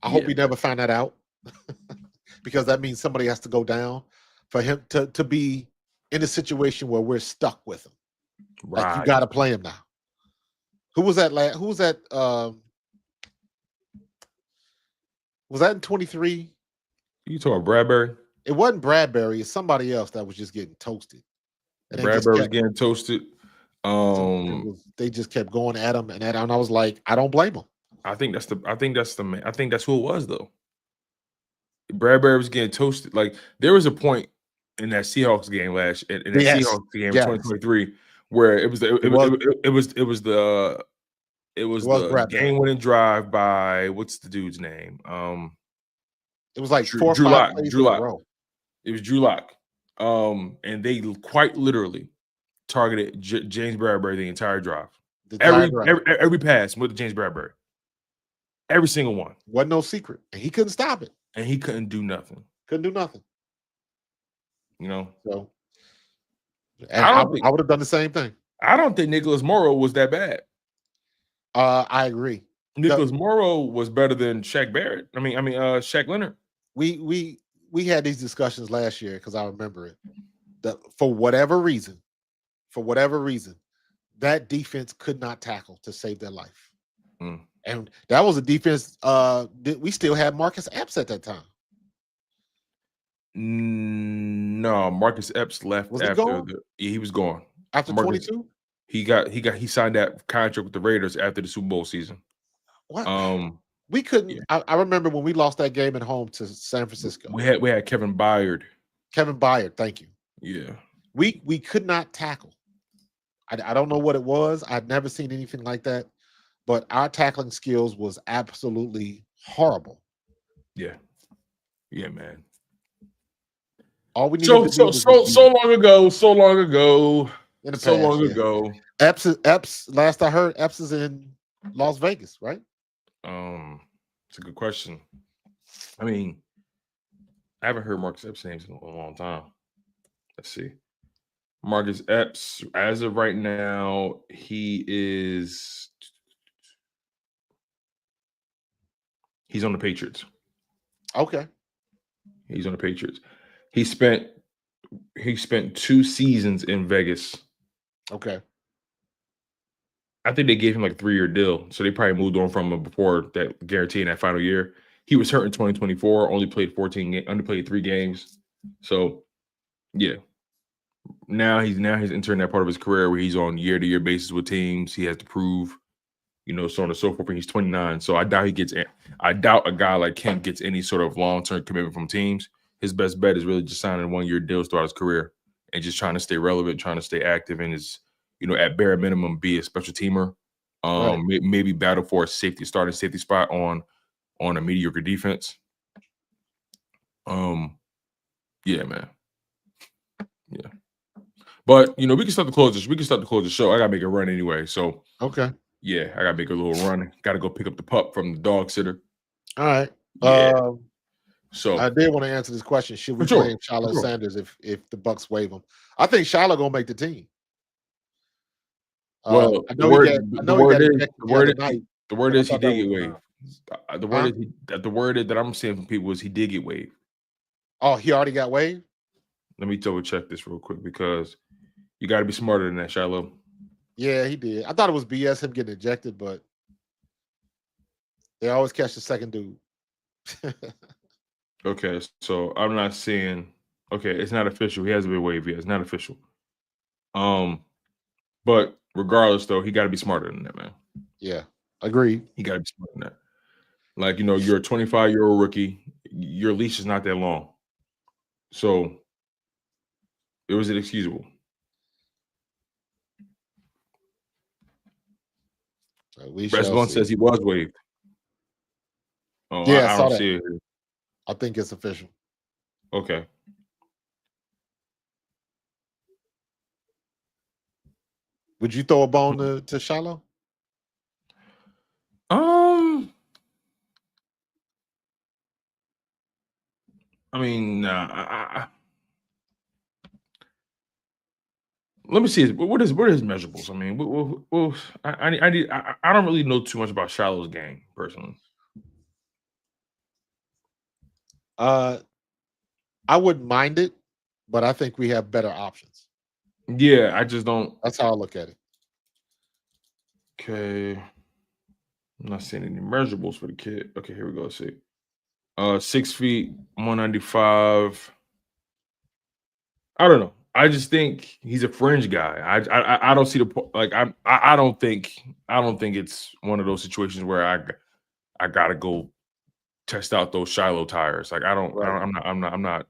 I hope we never find that out because that means somebody has to go down for him to be in a situation where we're stuck with him. Right. Like you got to play him now. Who was that? Who was that? Was that in 23? You talking Bradbury? It wasn't Bradbury. It's somebody else that was just getting toasted. Bradbury was getting toasted. They just kept going at him and I was like, I don't blame him. I think that's who it was though. Bradbury was getting toasted. Like there was a point in that Seahawks game Seahawks game in 2023 where it was the game-winning drive by what's the dude's name? It was like Drew Lock. It was Drew Lock. And they quite literally targeted James Bradbury the entire drive. Every pass with James Bradbury. Every single one. Wasn't no secret. And he couldn't stop it. And he couldn't do nothing. So I would have done the same thing. I don't think Nicholas Morrow was that bad. I agree. Nicholas Morrow was better than Shaq Barrett. Shaq Leonard. We had these discussions last year because I remember it. For whatever reason, that defense could not tackle to save their life. And that was a defense we still had Marcus Epps at that time. No, Marcus Epps left after he was gone. After 22? He signed that contract with the Raiders after the Super Bowl season. What? We couldn't. Yeah. I remember when we lost that game at home to San Francisco. We had Kevin Byard. Kevin Byard, thank you. Yeah. We could not tackle. I don't know what it was. I'd never seen anything like that. But our tackling skills was absolutely horrible. Yeah. Yeah, man. All we needed So to do was long ago. In the So past, long yeah. ago. Epps, last I heard, Epps is in Las Vegas, right? It's a good question. I mean, I haven't heard Marcus Epps' names in a long time. Let's see. Marcus Epps, as of right now, he's on the Patriots. Okay. He's on the Patriots. He spent 2 seasons in Vegas. Okay. I think they gave him like a 3-year deal. So they probably moved on from him before that guarantee in that final year. He was hurt in 2024, only played 3 games. So yeah. Now he's entering that part of his career where he's on year-to-year basis with teams. He has to prove, so on and so forth. And he's 29. So I doubt a guy like him gets any sort of long-term commitment from teams. His best bet is really just signing 1-year deals throughout his career and just trying to stay relevant, trying to stay active, and is, at bare minimum, be a special teamer. Right. Maybe battle for a starting safety spot on a mediocre defense. Yeah, man. Yeah. But we can start to close this. We can start to close the show. I gotta make a run anyway. So okay. Yeah, I gotta make a little run. Gotta go pick up the pup from the dog sitter. All right. Yeah. So I did want to answer this question. Should we sure. blame Shiloh Sanders if the Bucks waive him? I think Shiloh gonna make the team. Well, the word is he did get waived. The word that I'm seeing from people is he did get waived. Oh, he already got waived? Let me double check this real quick because you got to be smarter than that, Shiloh. Yeah, he did. I thought it was BS him getting ejected, but they always catch the second dude. Okay, so I'm not seeing. Okay, it's not official. He hasn't been waived yet. It's not official. But regardless, though, he got to be smarter than that, man. Yeah, agreed. He got to be smarter than that. Like, you're a 25-year-old rookie. Your leash is not that long, so it was inexcusable. Breastbone says he was waived. Oh, yeah, I don't see it here. I think it's official. Okay. Would you throw a bone to Shiloh? I mean, let me see. What is measurables? I mean, I don't really know too much about Shiloh's game personally. I wouldn't mind it, but I think we have better options. Yeah, I just don't. That's how I look at it. Okay, I'm not seeing any measurables for the kid. Okay, here we go. Let's see. 6 feet, 195. I don't know. I just think he's a fringe guy. I don't see the like. I don't think it's one of those situations where I gotta go test out those Shiloh tires. Like I'm not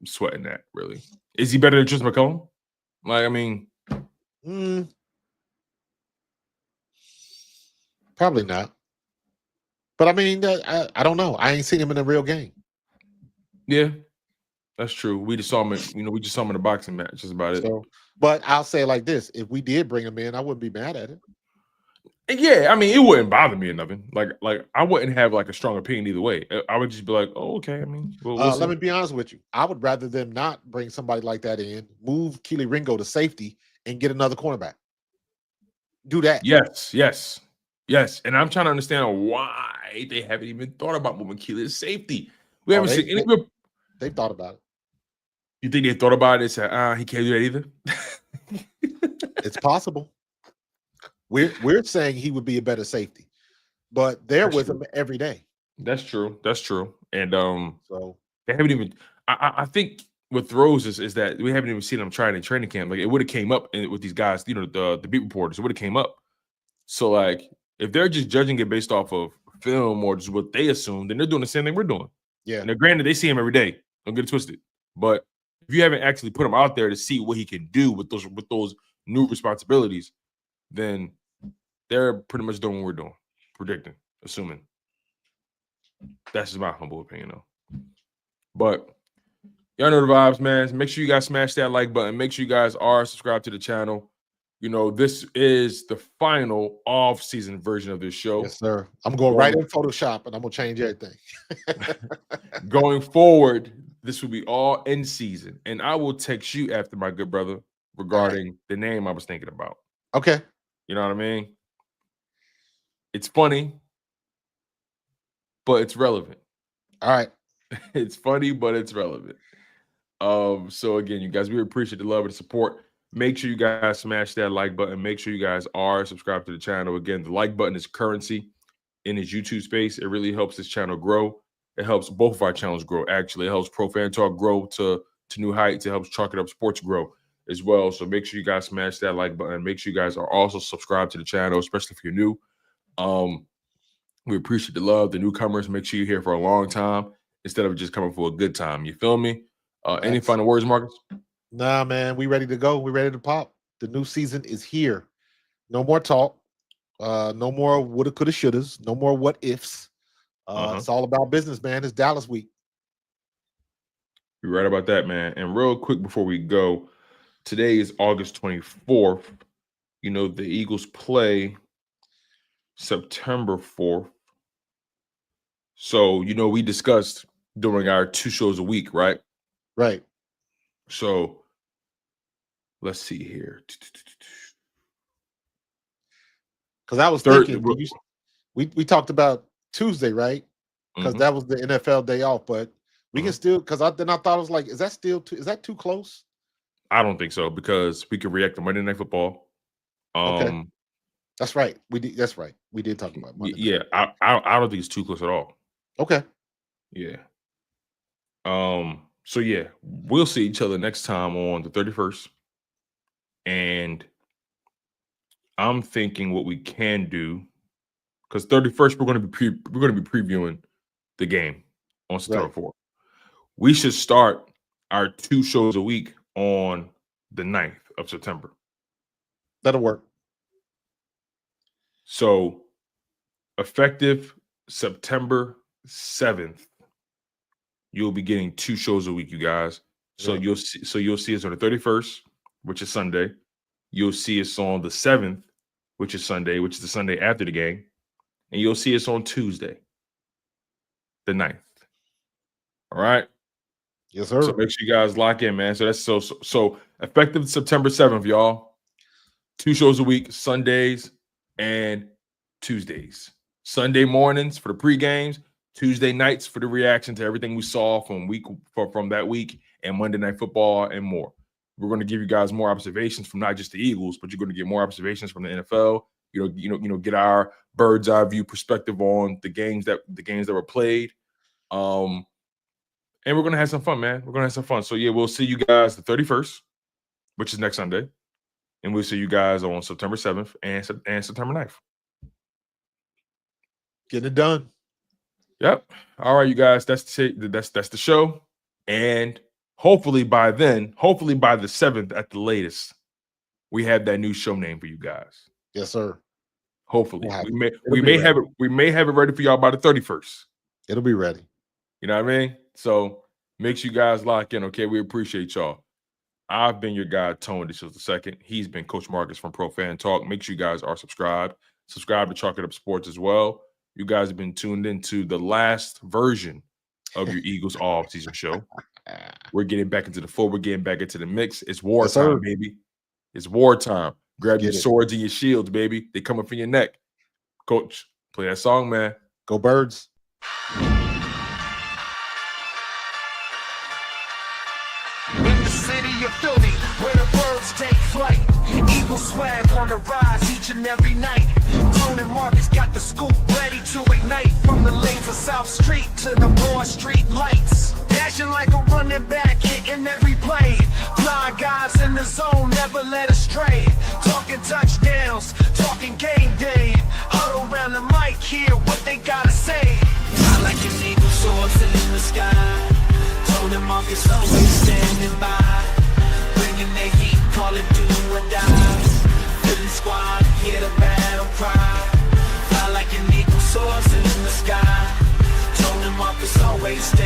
sweating that really. Is he better than Tristan McCollum? Like, I mean, probably not. But I mean, I don't know. I ain't seen him in a real game. Yeah, that's true. We just saw him. We just saw him in a boxing match. That's about it. But I'll say it like this: if we did bring him in, I wouldn't be mad at it. Yeah, I mean, it wouldn't bother me or nothing. Like I wouldn't have like a strong opinion either way. I would just be like, oh, okay. I mean, let me be honest with you. I would rather them not bring somebody like that in, move Keely Ringo to safety, and get another cornerback. Do that. Yes. And I'm trying to understand why they haven't even thought about moving Keely to safety. We haven't seen any. They've thought about it. You think they thought about it and said, he can't do that either? It's possible. We're saying he would be a better safety, but they're with him every day. That's true. And so they haven't even. I think what throws us is that we haven't even seen them trying in training camp. Like, it would have came up with these guys, the beat reporters. It would have came up. So, like, if they're just judging it based off of film or just what they assume, then they're doing the same thing we're doing. Yeah. And granted, they see him every day. Don't get it twisted. But if you haven't actually put him out there to see what he can do with those new responsibilities, then they're pretty much doing what we're doing, predicting, assuming. That's just my humble opinion, though. But y'all know the vibes, man. Make sure you guys smash that like button. Make sure you guys are subscribed to the channel. This is the final off-season version of this show. Yes, sir. I'm going right in Photoshop, and I'm going to change everything. Going forward, this will be all in season. And I will text you after, my good brother, regarding the name I was thinking about. Okay. You know what I mean? It's funny, but it's relevant. All right. It's funny, but it's relevant. So again, you guys, we appreciate the love and the support. Make sure you guys smash that like button. Make sure you guys are subscribed to the channel. Again, the like button is currency in his YouTube space. It really helps this channel grow. It helps both of our channels grow, actually. It helps Pro Fan Talk grow to new heights. It helps Chalk It Up Sports grow as well. So make sure you guys smash that like button. Make sure you guys are also subscribed to the channel, especially if you're new. We appreciate the love, the newcomers. Make sure you're here for a long time instead of just coming for a good time. You feel me? Any final words, Marcus? Nah, man, we ready to go. We ready to pop. The new season is here. No more talk. No more woulda, coulda, shouldas. No more what ifs. It's all about business, man. It's Dallas week. You're right about that, man. And real quick before we go, today is August 24th. The Eagles play September 4th. So, we discussed doing our 2 shows a week, right? Right. So let's see here. Because I was thinking, we talked about Tuesday, right? Because that was the NFL day off, but we can still, because I thought it was like, is that too close? I don't think so, because we can react to Monday Night Football. Okay. That's right. We did. That's right. We did talk about Monday. Yeah, I don't think it's too close at all. Okay. Yeah. So yeah, we'll see each other next time on the 31st. And I'm thinking what we can do, because 31st we're going to be previewing the game on September 4th. We should start our 2 shows a week on the 9th of September. That'll work. So effective September 7th, you'll be getting 2 shows a week, you guys. So you'll see us on the 31st, which is Sunday. You'll see us on the 7th, which is Sunday, which is the Sunday after the game. And you'll see us on Tuesday, the 9th. All right? Yes, sir. So make sure you guys lock in, man. So that's so effective September 7th, y'all. 2 shows a week, Sundays and Tuesdays. Sunday mornings for the pre-games, Tuesday nights for the reaction to everything we saw from that week, and Monday Night Football and more. We're going to give you guys more observations from not just the Eagles, but you're going to get more observations from the NFL. Get our bird's eye view perspective on the games that were played. And we're going to have some fun, man. We're going to have some fun. So yeah, we'll see you guys the 31st, which is next Sunday. And we'll see you guys on September 7th and September 9th. Getting it done. Yep. All right, you guys. That's the show. And hopefully by the 7th at the latest, we have that new show name for you guys. Yes, sir. Hopefully. We may have it ready for y'all by the 31st. It'll be ready. You know what I mean? So make sure you guys lock in, okay? We appreciate y'all. I've been your guy, Tone the II. He's been Coach Markus from Pro Fan Talk. Make sure you guys are subscribed. Subscribe to Chalk It Up Sports as well. You guys have been tuned into the last version of your Eagles off-season show. We're getting back into the fold. We're getting back into the mix. It's wartime, baby. It's wartime. Grab your swords and your shields, baby. They coming for your neck. Coach, play that song, man. Go Birds. In the city of Philly, where the birds take flight, Eagle swag on the rise each and every night. Coach Markus got the scoop ready to ignite. From the lanes of South Street to the Broad Street lights, dashing like a running back, hitting every the zone, never let astray. Talking touchdowns, talking game day. Huddle around the mic, hear what they gotta say. I like an eagle soaring in the sky. Tony Markus always standing by. Bringing the heat, call it do or die. Philly squad, hear the battle cry. Fly like an eagle soaring in the sky. Tony Markus always standing by.